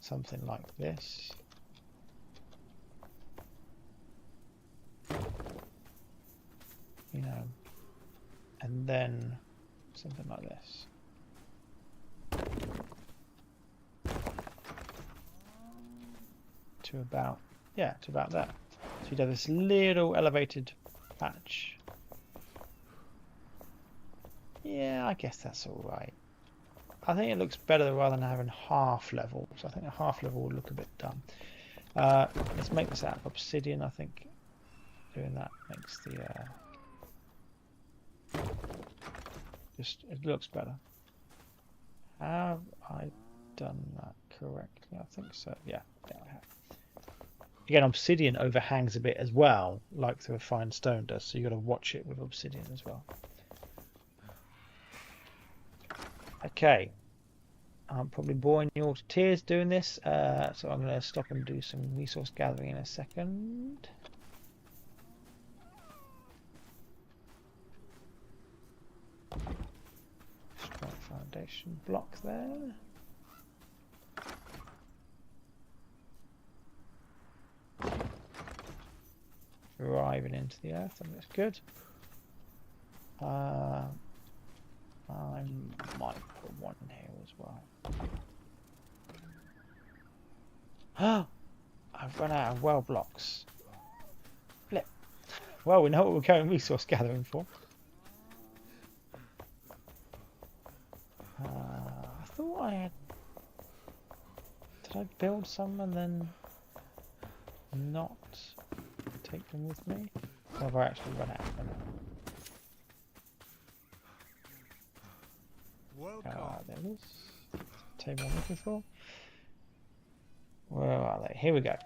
something like this. You know, and then something like this. To about, yeah, to about there. So you'd have this little elevated patch. Yeah, I guess that's all right. I think it looks better rather than having half levels. I think a half level would look a bit dumb. Let's make this out of obsidian. I think doing that makes the just it looks better. Have I done that correctly? I think so. Yeah, I have. Again, obsidian overhangs a bit as well, like the refined stone does. So you got to watch it with obsidian as well. Okay, I'm probably boring you all to tears doing this, so I'm going to stop and do some resource gathering in a second. Strong foundation block there. Driving into the earth, and that's good. I might put one in here as well. I've run out of well blocks. Flip. Well, we know what we're going resource gathering for. I thought I had... Did I build some and then not take them with me? Or have I actually run out of them? There it is. Table I'm looking for. Where are they? Here we go.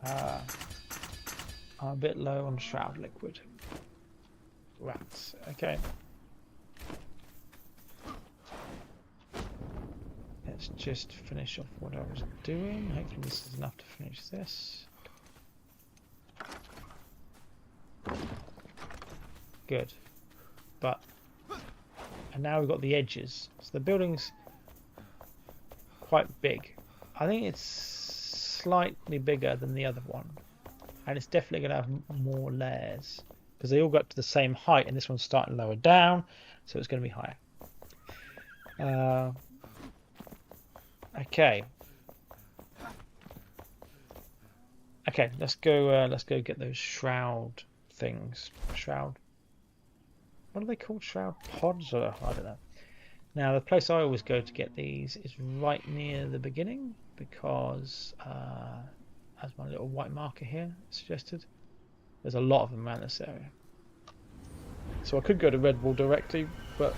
I'm a bit low on shroud liquid. Rats. Okay. Let's just finish off what I was doing. Hopefully this is enough to finish this. Good. But and now we've got the edges. So the building's quite big. I think it's slightly bigger than the other one. And it's definitely going to have more layers. Because they all got to the same height and this one's starting lower down. So it's going to be higher. Okay. Okay, let's go get those shroud things. Shroud. What are they called? Shroud pods? Or I don't know. Now the place I always go to get these is right near the beginning because as my little white marker here suggested, there's a lot of them around this area. So I could go to Red Wall directly, but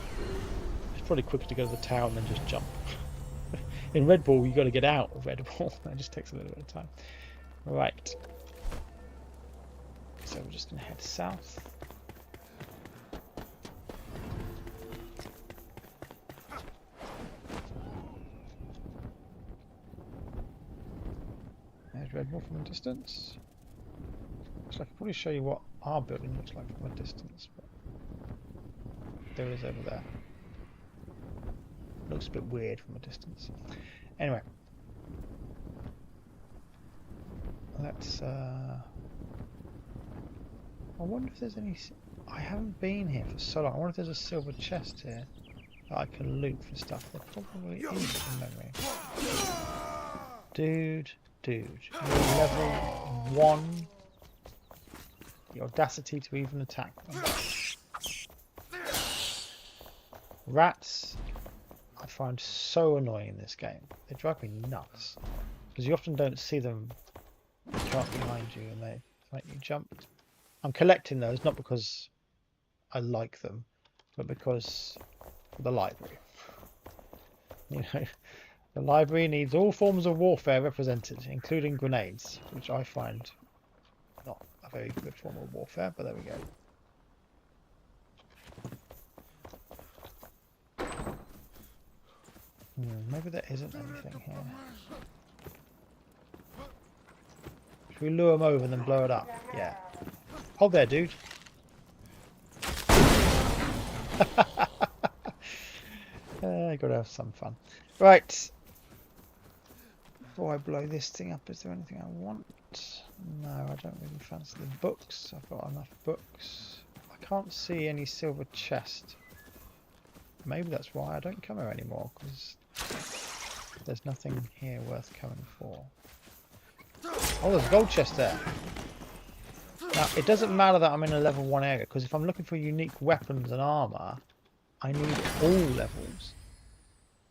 it's probably quicker to go to the tower and then just jump. In Red Wall, you got to get out of Red Wall. That just takes a little bit of time. Right. So we're just going to head south. There's Red Wall from a distance. So I can probably show you what our building looks like from a distance. But there it is over there. Looks a bit weird from a distance. Anyway, let's. I wonder if there's any. I haven't been here for so long. I wonder if there's a silver chest here that I can loot for stuff. There probably is from memory. Dude, you're level 1. The audacity to even attack them. Rats. I find so annoying in this game. They drive me nuts because you often don't see them right behind you and they make you jump. I'm collecting those not because I like them, but because of the library. You know, the library needs all forms of warfare represented, including grenades, which I find not a very good form of warfare. But there we go. Maybe there isn't anything here. Should we lure them over and then blow it up? Yeah. Hold there, dude. Gotta have some fun. Right. Before I blow this thing up, is there anything I want? No, I don't really fancy the books. I've got enough books. I can't see any silver chest. Maybe that's why I don't come here anymore, because there's nothing here worth coming for. Oh, there's a gold chest there. Now, it doesn't matter that I'm in a level 1 area, because if I'm looking for unique weapons and armor, I need all levels.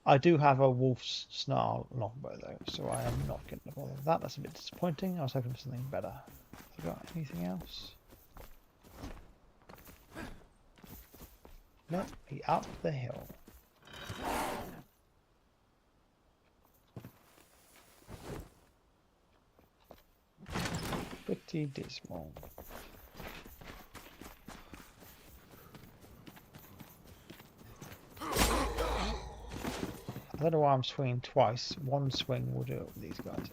I do have a wolf's snarl longbow though, so I am not going to bother with that. That's a bit disappointing. I was hoping for something better. Have I got anything else? Let me up the hill. Pretty dismal. I don't know why I'm swinging twice. One swing will do it with these guys.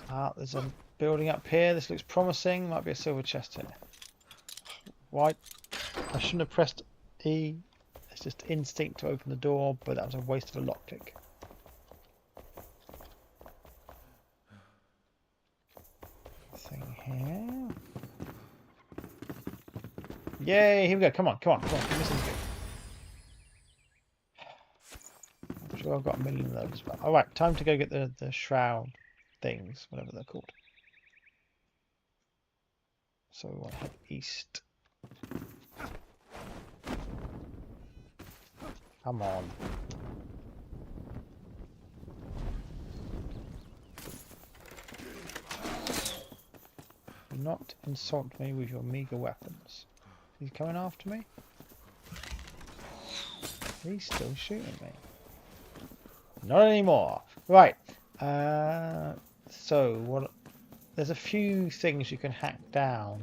Ah, there's a building up here. This looks promising. Might be a silver chest here. Why? I shouldn't have pressed E. It's just instinct to open the door, but that was a waste of a lockpick. Thing here. Yay, here we go. Come on, come on, come on. Give me something good. I'm sure I've got a million of those. But alright, time to go get the shroud things, whatever they're called. So we want to head east. Come on. Do not insult me with your meager weapons. He's coming after me? He's still shooting me. Not anymore. Right. So what? There's a few things you can hack down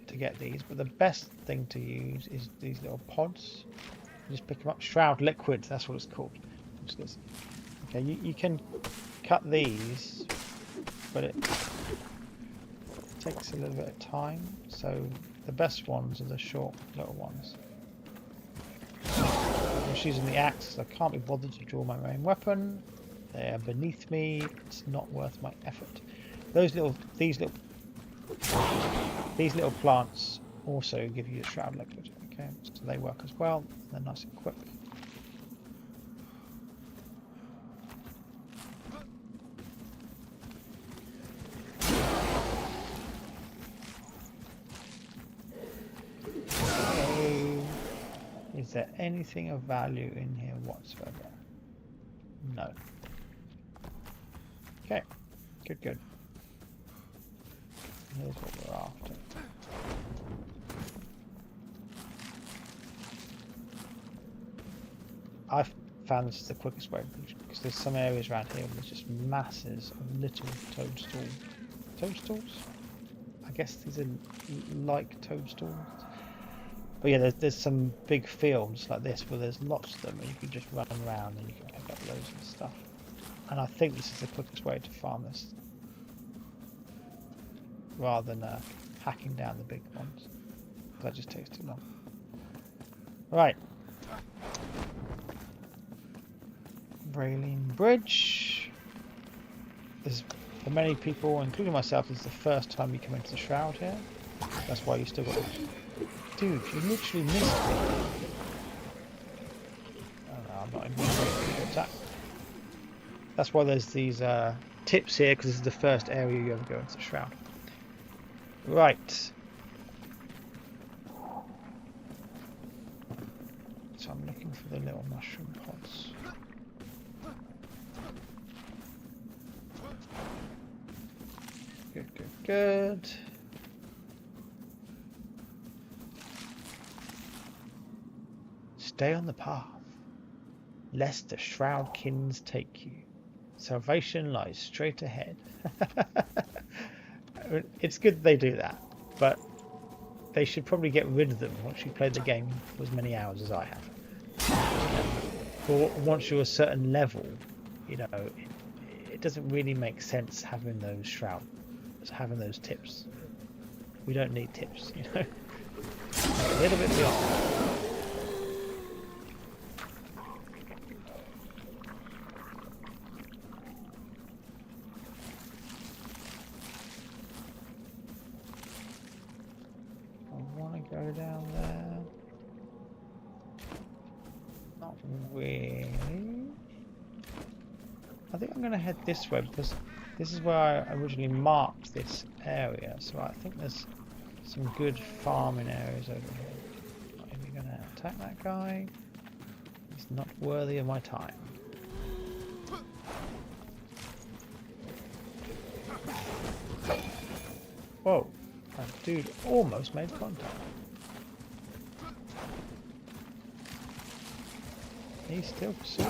to get these, but the best thing to use is these little pods. You just pick them up. Shroud liquid. That's what it's called. Okay, you can cut these, but it takes a little bit of time. So the best ones are the short little ones. I'm just using the axe because I can't be bothered to draw my main weapon. They are beneath me. It's not worth my effort. These little plants also give you a shroud liquid. Okay, so they work as well. They're nice and quick. Is there anything of value in here whatsoever? No. Okay, good, good. Here's what we're after. I've found this is the quickest way because there's some areas around here where there's just masses of little toadstools. I guess these are like toadstools. But yeah, there's some big fields like this where there's lots of them and you can just run around and you can pick up loads of stuff. And I think this is the quickest way to farm this. Rather than hacking down the big ones. That just takes too long. Right. Raylene Bridge. This, for many people, including myself, this is the first time you come into the Shroud here. That's why you still got it. Dude, you literally missed me. Oh no, I'm not even going to attack. That's why there's these tips here, because this is the first area you ever go into the Shroud. Right. So I'm looking for the little mushroom pods. Good, good, good. Stay on the path, lest the Shroudkins take you. Salvation lies straight ahead. It's good they do that, but they should probably get rid of them once you've played the game for as many hours as I have. For once you're a certain level, you know, it doesn't really make sense having those having those tips. We don't need tips, you know. A little bit beyond. down there? Not really. I think I'm going to head this way because this is where I originally marked this area. So I think there's some good farming areas over here. Not even going to attack that guy. He's not worthy of my time. Whoa, that dude almost made contact. He's still pursuing.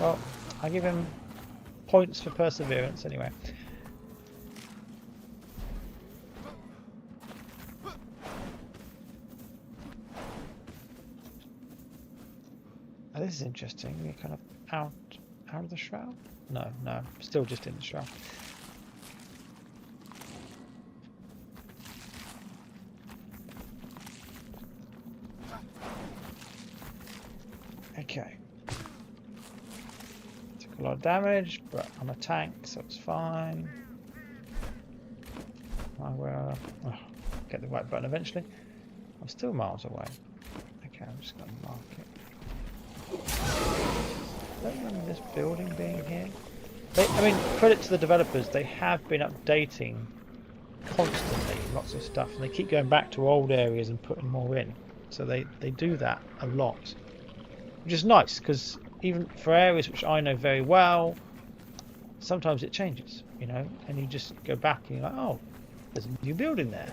Well, I give him points for perseverance anyway. Oh, this is interesting. We're kind of out of the shroud? No, still just in the shroud. Okay. Took a lot of damage, but I'm a tank, so it's fine. I will get the right button eventually. I'm still miles away. Okay, I'm just going to mark it. I don't remember this building being here. I mean, credit to the developers, they have been updating constantly lots of stuff, and they keep going back to old areas and putting more in. So they do that a lot. Which is nice, because even for areas which I know very well, sometimes it changes, you know, and you just go back and you're like, oh, there's a new building there.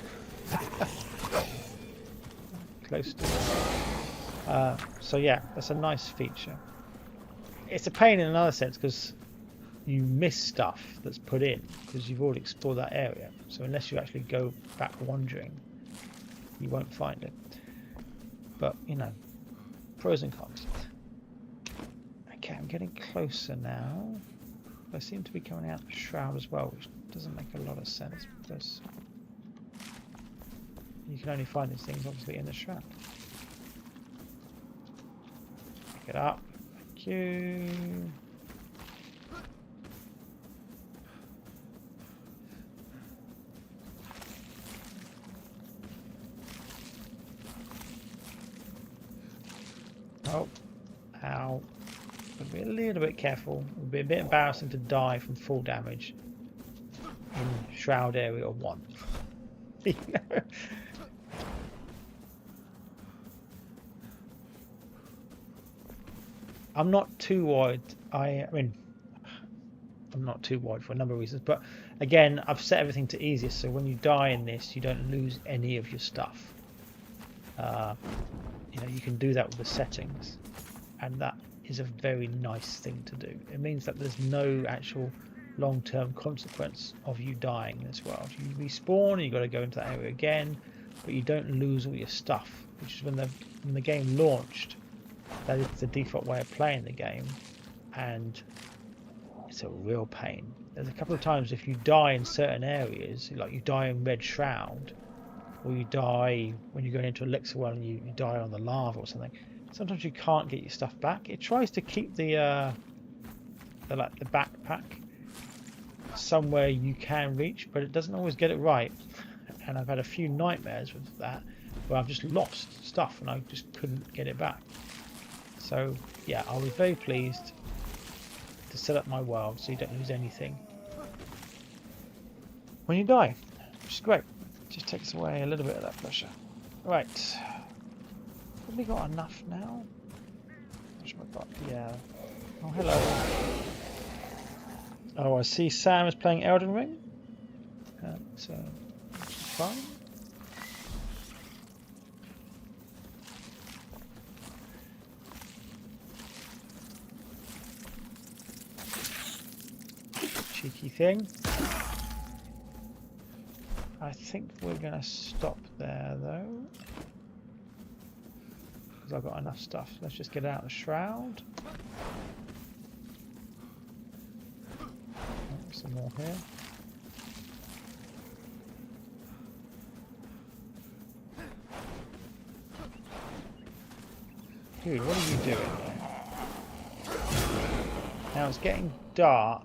Close to it. So yeah, that's a nice feature. It's a pain in another sense, because you miss stuff that's put in, because you've already explored that area. So unless you actually go back wandering, you won't find it. But, you know, pros and cons. Okay, I'm getting closer now. I seem to be coming out the shroud as well, which doesn't make a lot of sense because you can only find these things obviously in the shroud. Pick it up. Thank you. Oh, ow. Gotta be a little bit careful. It would be a bit embarrassing to die from full damage in Shroud Area 1. You know? I'm not too worried. I mean, I'm not too worried for a number of reasons, but again, I've set everything to easiest, so when you die in this, you don't lose any of your stuff. You know, you can do that with the settings, and that is a very nice thing to do. It means that there's no actual long-term consequence of you dying in this world. You respawn and you've got to go into that area again, but you don't lose all your stuff, which is when the game launched. That is the default way of playing the game, and it's a real pain. There's a couple of times if you die in certain areas, like you die in Red Shroud, or you die when you're going into Elixir Well and you die on the lava or something. Sometimes you can't get your stuff back. It tries to keep the backpack somewhere you can reach, but it doesn't always get it right. And I've had a few nightmares with that where I've just lost stuff and I just couldn't get it back. So yeah, I was very pleased to set up my world so you don't lose anything when you die, which is great. Just takes away a little bit of that pressure. Right, probably got enough now. Yeah. Oh, hello. Oh, I see Sam is playing Elden Ring. So fun. Cheeky thing. I think we're going to stop there though, because I've got enough stuff. Let's just get out of the shroud. Some more here. Dude, what are you doing there? Now it's getting dark.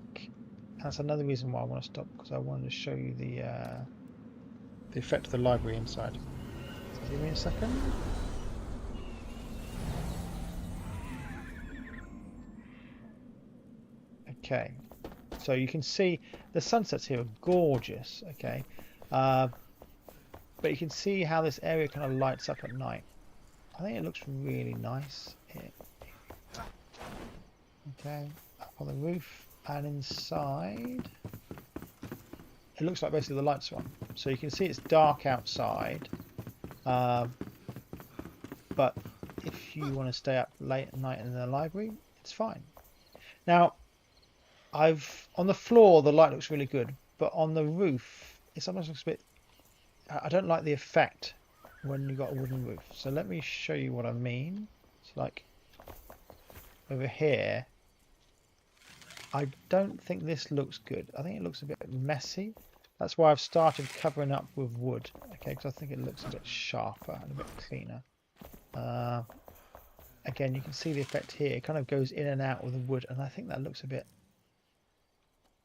That's another reason why I want to stop, because I wanted to show you the effect of the library inside. Give me a second. Okay, so you can see the sunsets here are gorgeous. Okay, but you can see how this area kind of lights up at night. I think it looks really nice here. Okay, up on the roof and inside, it looks like basically the lights are on. So you can see it's dark outside, but if you want to stay up late at night in the library, it's fine. Now, on the floor the light looks really good, but on the roof it sometimes looks a bit. I don't like the effect when you've got a wooden roof. So let me show you what I mean. It's like over here. I don't think this looks good. I think it looks a bit messy. That's why I've started covering up with wood. Okay, because I think it looks a bit sharper and a bit cleaner. Again, you can see the effect here. It kind of goes in and out with the wood, and I think that looks a bit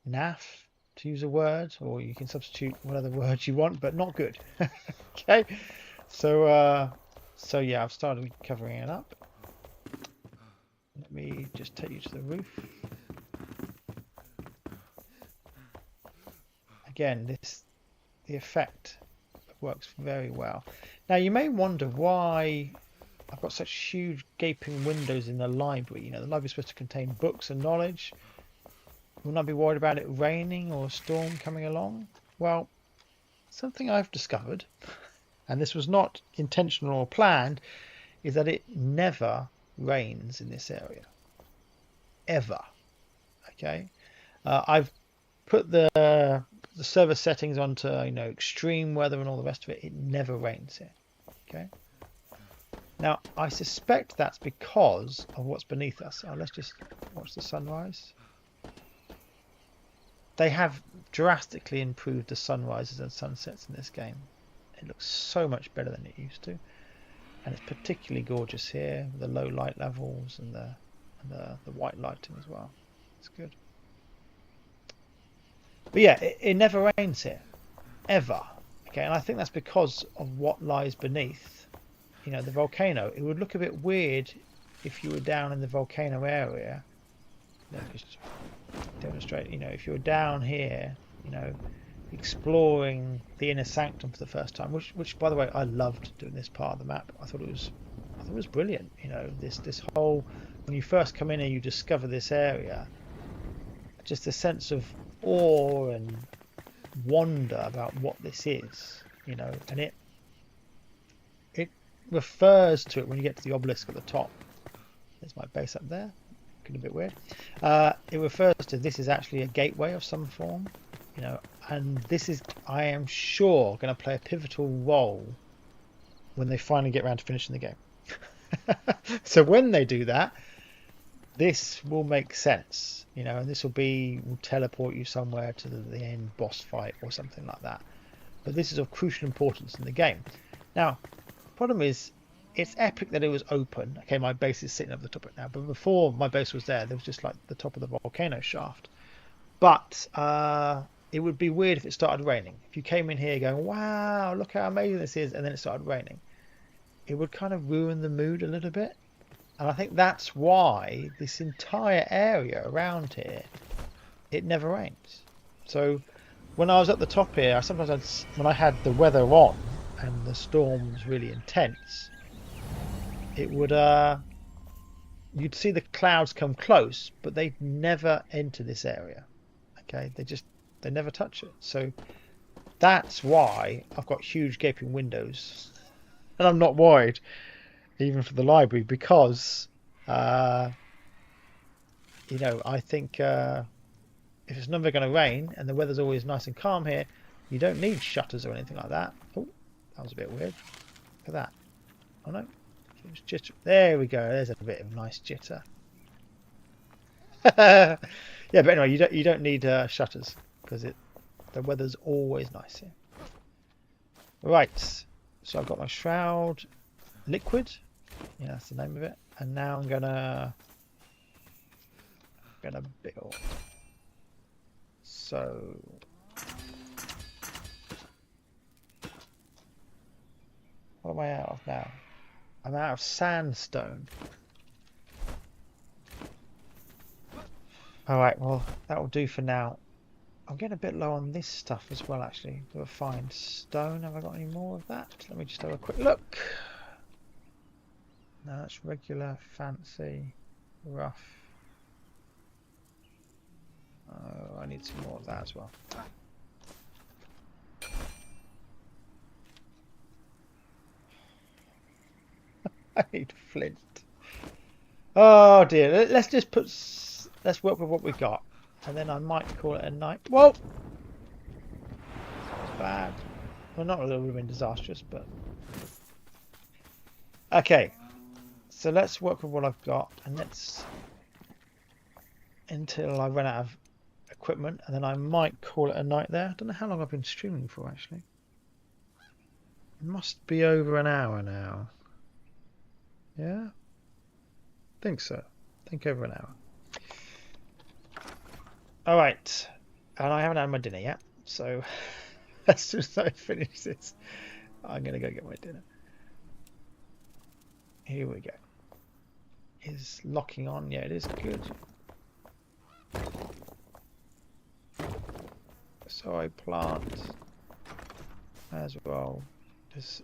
naff, to use a word, or you can substitute whatever words you want, but not good. Okay, so yeah, I've started covering it up. Let me just take you to the roof. Again, the effect works very well. Now you may wonder why I've got such huge gaping windows in the library. You know, the library's supposed to contain books and knowledge. Wouldn't I be worried about it raining or a storm coming along? Well, something I've discovered, and this was not intentional or planned, is that it never rains in this area. Ever. Okay? I've put the server settings onto, you know, extreme weather and all the rest of it. It never rains here. Okay? Now, I suspect that's because of what's beneath us. Let's just watch the sunrise. They have drastically improved the sunrises and sunsets in this game. It looks so much better than it used to, and it's particularly gorgeous here with the low light levels and the white lighting as well. It's good. But yeah, it never rains here, ever. Okay, and I think that's because of what lies beneath. You know, the volcano. It would look a bit weird if you were down in the volcano area. Just demonstrate, you know, if you're down here, you know, exploring the inner sanctum for the first time, which by the way I loved doing this part of the map. I thought it was brilliant. You know, this whole, when you first come in here, you discover this area, just a sense of awe and wonder about what this is, you know, and it refers to it when you get to the obelisk at the top. There's my base up there. Looking a bit weird. It refers to this is actually a gateway of some form, you know, and this is, I am sure, going to play a pivotal role when they finally get around to finishing the game. So when they do that, this will make sense, you know, and this will teleport you somewhere to the end boss fight or something like that. But this is of crucial importance in the game. Now, the problem is, it's epic that it was open. Okay, my base is sitting up the top of it now, but before my base was there was just like the top of the volcano shaft. But it would be weird if it started raining. If you came in here going, wow, look how amazing this is, and then it started raining, it would kind of ruin the mood a little bit. And I think that's why this entire area around here, it never rains. So when I was at the top here, when I had the weather on and the storm was really intense, it would you'd see the clouds come close, but they'd never enter this area. Okay, they never touch it. So that's why I've got huge gaping windows, and I'm not worried even for the library, because you know, I think if it's never going to rain and the weather's always nice and calm here, you don't need shutters or anything like that. Oh, that was a bit weird. Look at that. Oh no, jitter. There we go. There's a bit of nice jitter. Yeah, but anyway, you don't need shutters because the weather's always nice here. Right, so I've got my shroud liquid. Yeah, that's the name of it. And now I'm gonna build. So What am I out of now? I'm out of sandstone. Alright, well, that will do for now. I'm getting a bit low on this stuff as well, actually. Do I find stone? Have I got any more of that? Let me just have a quick look. No, that's regular, fancy, rough. Oh, I need some more of that as well. I need flint. Oh dear. Let's just let's work with what we got. And then I might call it a night. Whoa! It's bad. Well, not that it would have been disastrous, but... Okay. So let's work with what I've got. And let's... Until I run out of equipment. And then I might call it a night there. I don't know how long I've been streaming for, actually. It must be over an hour now. Yeah? I think so. I think over an hour. Alright. And I haven't had my dinner yet. So... As soon as I finish this, I'm going to go get my dinner. Here we go. Is locking on? Yeah, it is good. So I plant as well. Does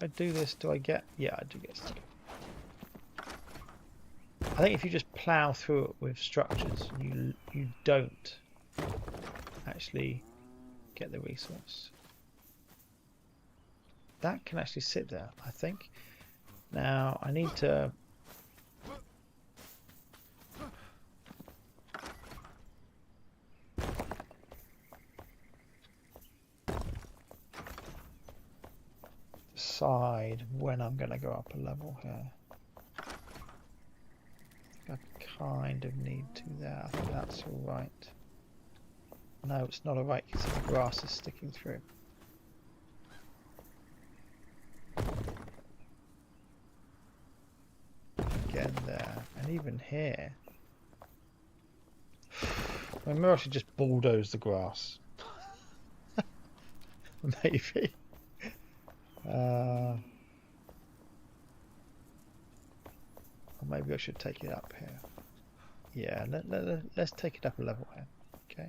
I do this? Do I get? Yeah, I do get stuff. I think if you just plough through it with structures, you don't actually get the resource. That can actually sit there, I think. Now I need to decide when I'm going to go up a level here. I kind of need to there. I think that's all right. No, it's not alright because the grass is sticking through. Again there, and even here. Maybe I should just bulldoze the grass. Maybe. Or maybe I should take it up here. Yeah, let's take it up a level here. Okay.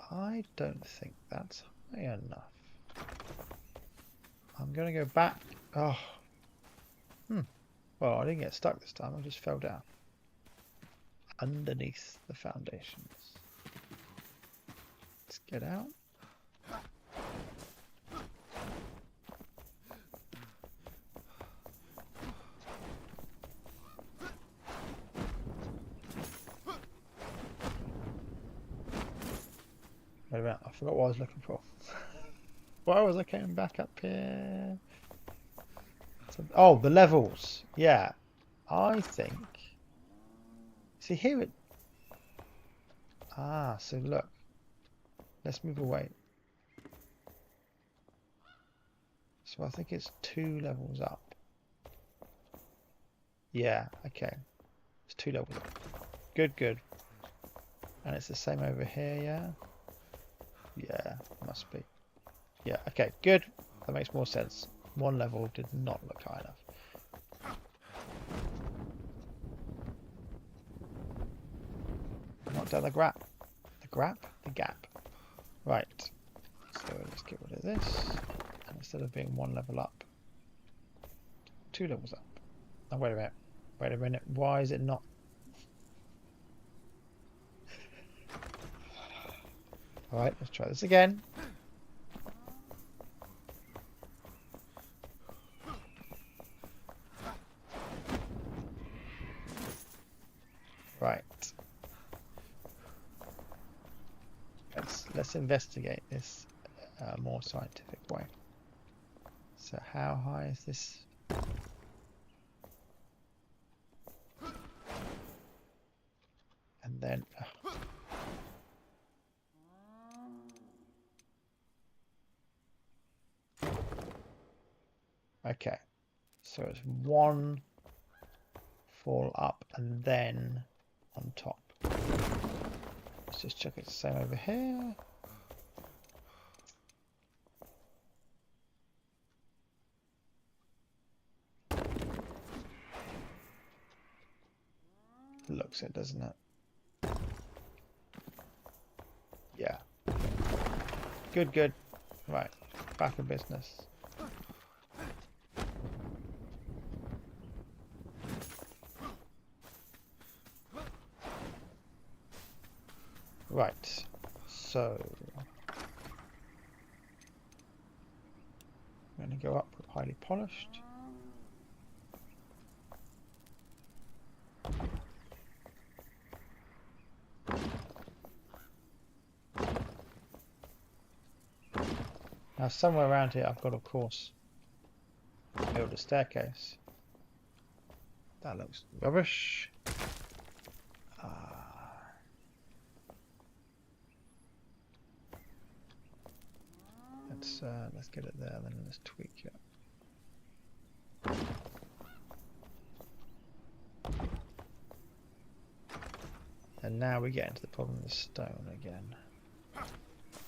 I don't think that's high enough. I'm going to go back. Oh. Well, I didn't get stuck this time. I just fell down. Underneath the foundations. Let's get out. Wait a minute, I forgot what I was looking for. Why was I coming back up here? Oh, the levels. Yeah. I think... See here it... Ah, so look. Let's move away. So I think it's 2 levels up. Yeah, okay. It's 2 levels up. Good, good. And it's the same over here, yeah? Yeah, must be. Yeah, okay, good. That makes more sense. 1 level did not look high enough. Knock down the gap. The gap? The gap. Right. So let's get rid of this. And instead of being 1 level up, 2 levels up. Oh, wait a minute. Wait a minute. Why is it not? Alright, let's try this again. Right. Let's investigate this more scientific way. So how high is this? And then okay, so it's 1 fall up and then on top. Let's just check it's the same over here. looks it, doesn't it? Yeah. Good, good. Right, back in business. Right, so I'm going to go up with highly polished. Now somewhere around here I've got, of course, build a staircase. That looks rubbish. Let's get it there, then let's tweak it. And now we get into the problem of the stone again.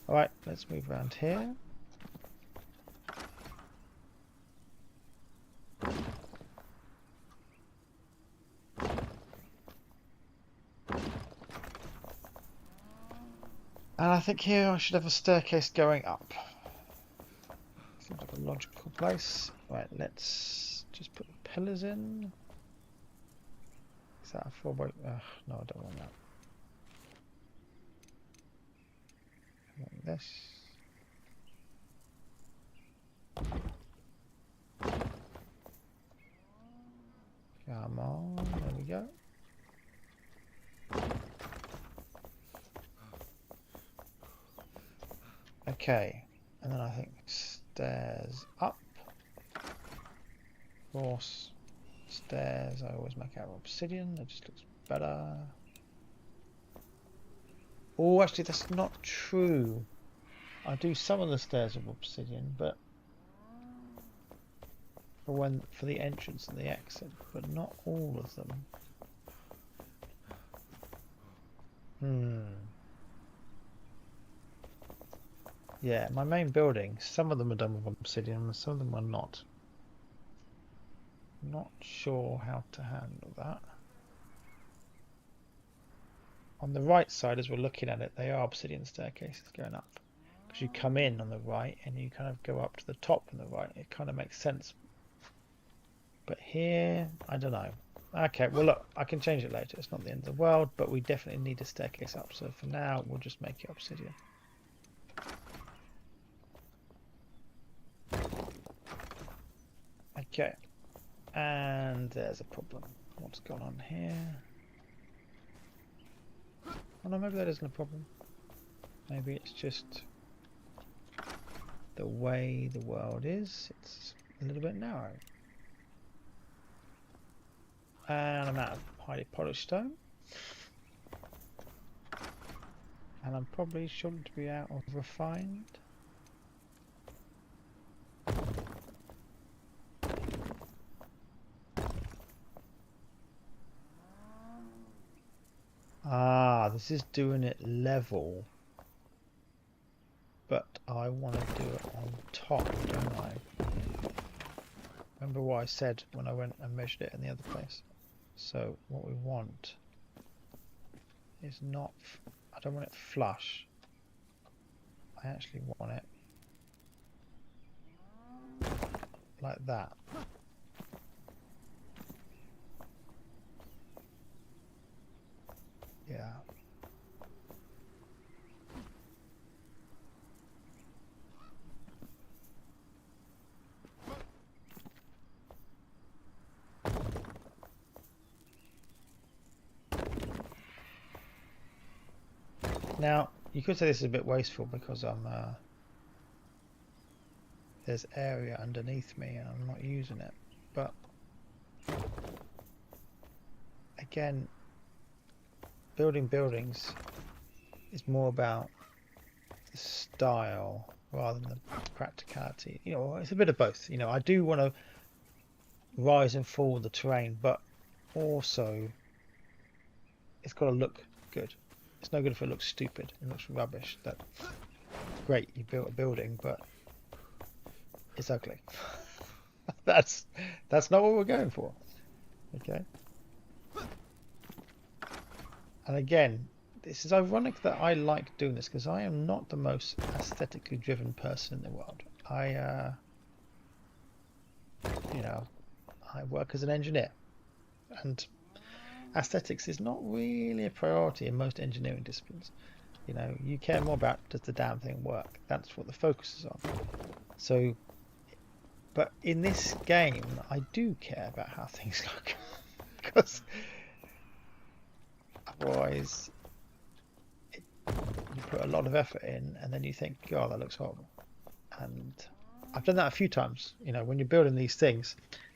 Alright, let's move around here. And I think here I should have a staircase going up. Seems like a logical place. Right, let's just put the pillars in. Is that a 4x? No, I don't want that. I want this. Come on, there we go. Okay, and then I think stairs up. Of course, stairs I always make out of obsidian, that just looks better. Oh, actually that's not true. I do some of the stairs with obsidian, but for the entrance and the exit, but not all of them. Yeah, my main building, some of them are done with obsidian and some of them are not. Not sure how to handle that. On the right side, as we're looking at it, they are obsidian staircases going up. Because you come in on the right and you kind of go up to the top on the right. It kind of makes sense. But here, I don't know. Okay, well look, I can change it later. It's not the end of the world, but we definitely need a staircase up. So for now, we'll just make it obsidian. Okay, and there's a problem. What's going on here? Oh no, maybe that isn't a problem. Maybe it's just the way the world is. It's a little bit narrow. And I'm out of highly polished stone. And I'm probably shouldn't be out of refined. Ah, this is doing it level. But I want to do it on top, don't I? Remember what I said when I went and measured it in the other place? So what we want is not... I don't want it flush. I actually want it like that. Yeah. Now, you could say this is a bit wasteful because there's area underneath me and I'm not using it. But again, building buildings is more about the style rather than the practicality. You know, it's a bit of both. You know, I do want to rise and fall the terrain, but also it's got to look good. It's no good if it looks stupid. It looks rubbish. That great, you built a building, but it's ugly. that's not what we're going for. Okay. And again, this is ironic that I like doing this because I am not the most aesthetically driven person in the world. You know, I work as an engineer, and aesthetics is not really a priority in most engineering disciplines. You know, you care more about does the damn thing work. That's what the focus is on. So, but in this game, I do care about how things look because otherwise, you put a lot of effort in, and then you think, God, that looks horrible. And I've done that a few times. You know, when you're building these things,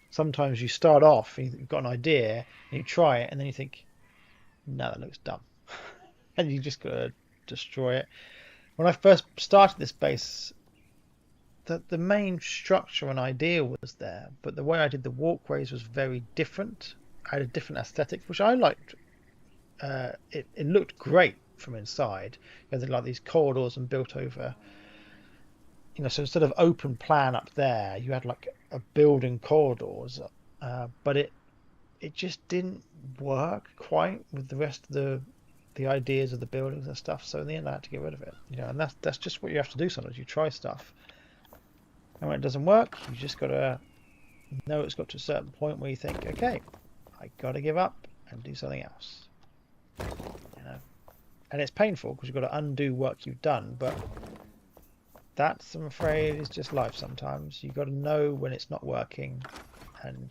sometimes you start off, and you've got an idea, and you try it, and then you think, no, that looks dumb, and you just gotta destroy it. When I first started this base, the main structure and idea was there, but the way I did the walkways was very different. I had a different aesthetic, which I liked. It looked great from inside. You had like these corridors and built over. You know, so instead of open plan up there, you had like a building corridors, but it just didn't work quite with the rest of the ideas of the buildings and stuff. So in the end, I had to get rid of it. You know, and that's just what you have to do sometimes. You try stuff, and when it doesn't work, you just gotta know it's got to a certain point where you think, okay, I gotta give up and do something else. You know, and it's painful because you've got to undo work you've done, but that's, I'm afraid, is just life sometimes. You've got to know when it's not working and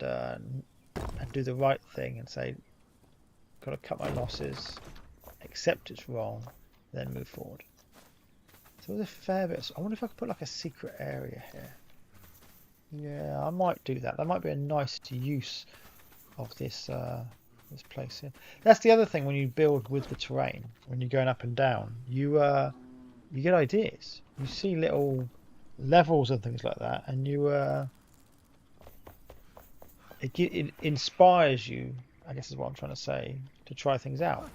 do the right thing and say, got to cut my losses, accept it's wrong, then move forward. So there's a fair bit. I wonder if I could put like a secret area here. Yeah, I might do that. That might be a nice use of this this place here. That's the other thing when you build with the terrain, when you're going up and down, you get ideas. You see little levels and things like that, and it inspires you, I guess is what I'm trying to say, to try things out,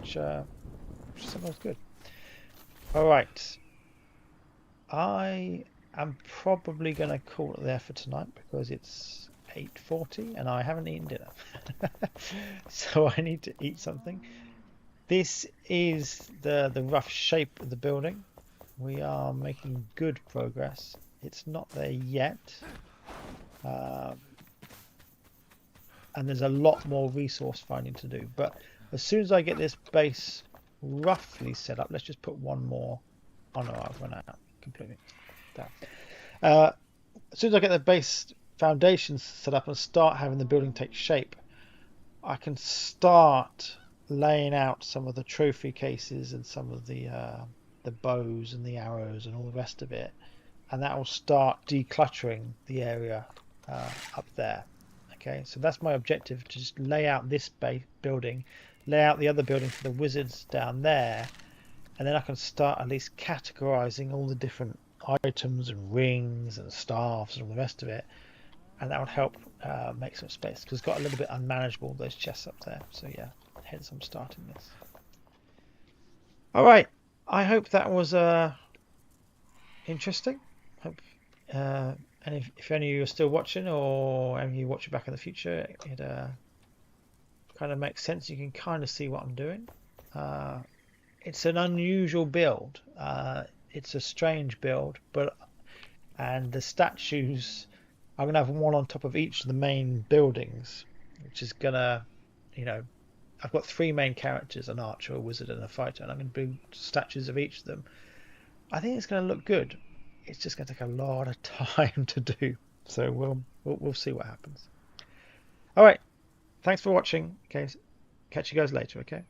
which is sometimes good. All right, I am probably going to call it there for tonight because it's 8:40 and I haven't eaten dinner, so I need to eat something. This is the rough shape of the building. We are making good progress. It's not there yet. And there's a lot more resource finding to do. But as soon as I get this base roughly set up, let's just put one more. Oh no, I've run out completely. As soon as I get the base foundations set up and start having the building take shape, I can start laying out some of the trophy cases and some of the bows and the arrows and all the rest of it, and that will start decluttering the area up there. Okay, so that's my objective, to just lay out this building, lay out the other building for the wizards down there, and then I can start at least categorizing all the different items and rings and staffs and all the rest of it, and that would help make some space because it's got a little bit unmanageable, those chests up there. So yeah, hence I'm starting this. All right, I hope that was interesting. Hope, and if any of you are still watching, or any of you watch it back in the future, it kind of makes sense. You can kind of see what I'm doing. It's an unusual build. It's a strange build, and the statues, I'm gonna have one on top of each of the main buildings, which is gonna, you know, I've got three main characters: an archer, a wizard, and a fighter, and I'm going to do statues of each of them. I think it's going to look good. It's just going to take a lot of time to do, so we'll see what happens. All right, thanks for watching. Okay, catch you guys later. Okay.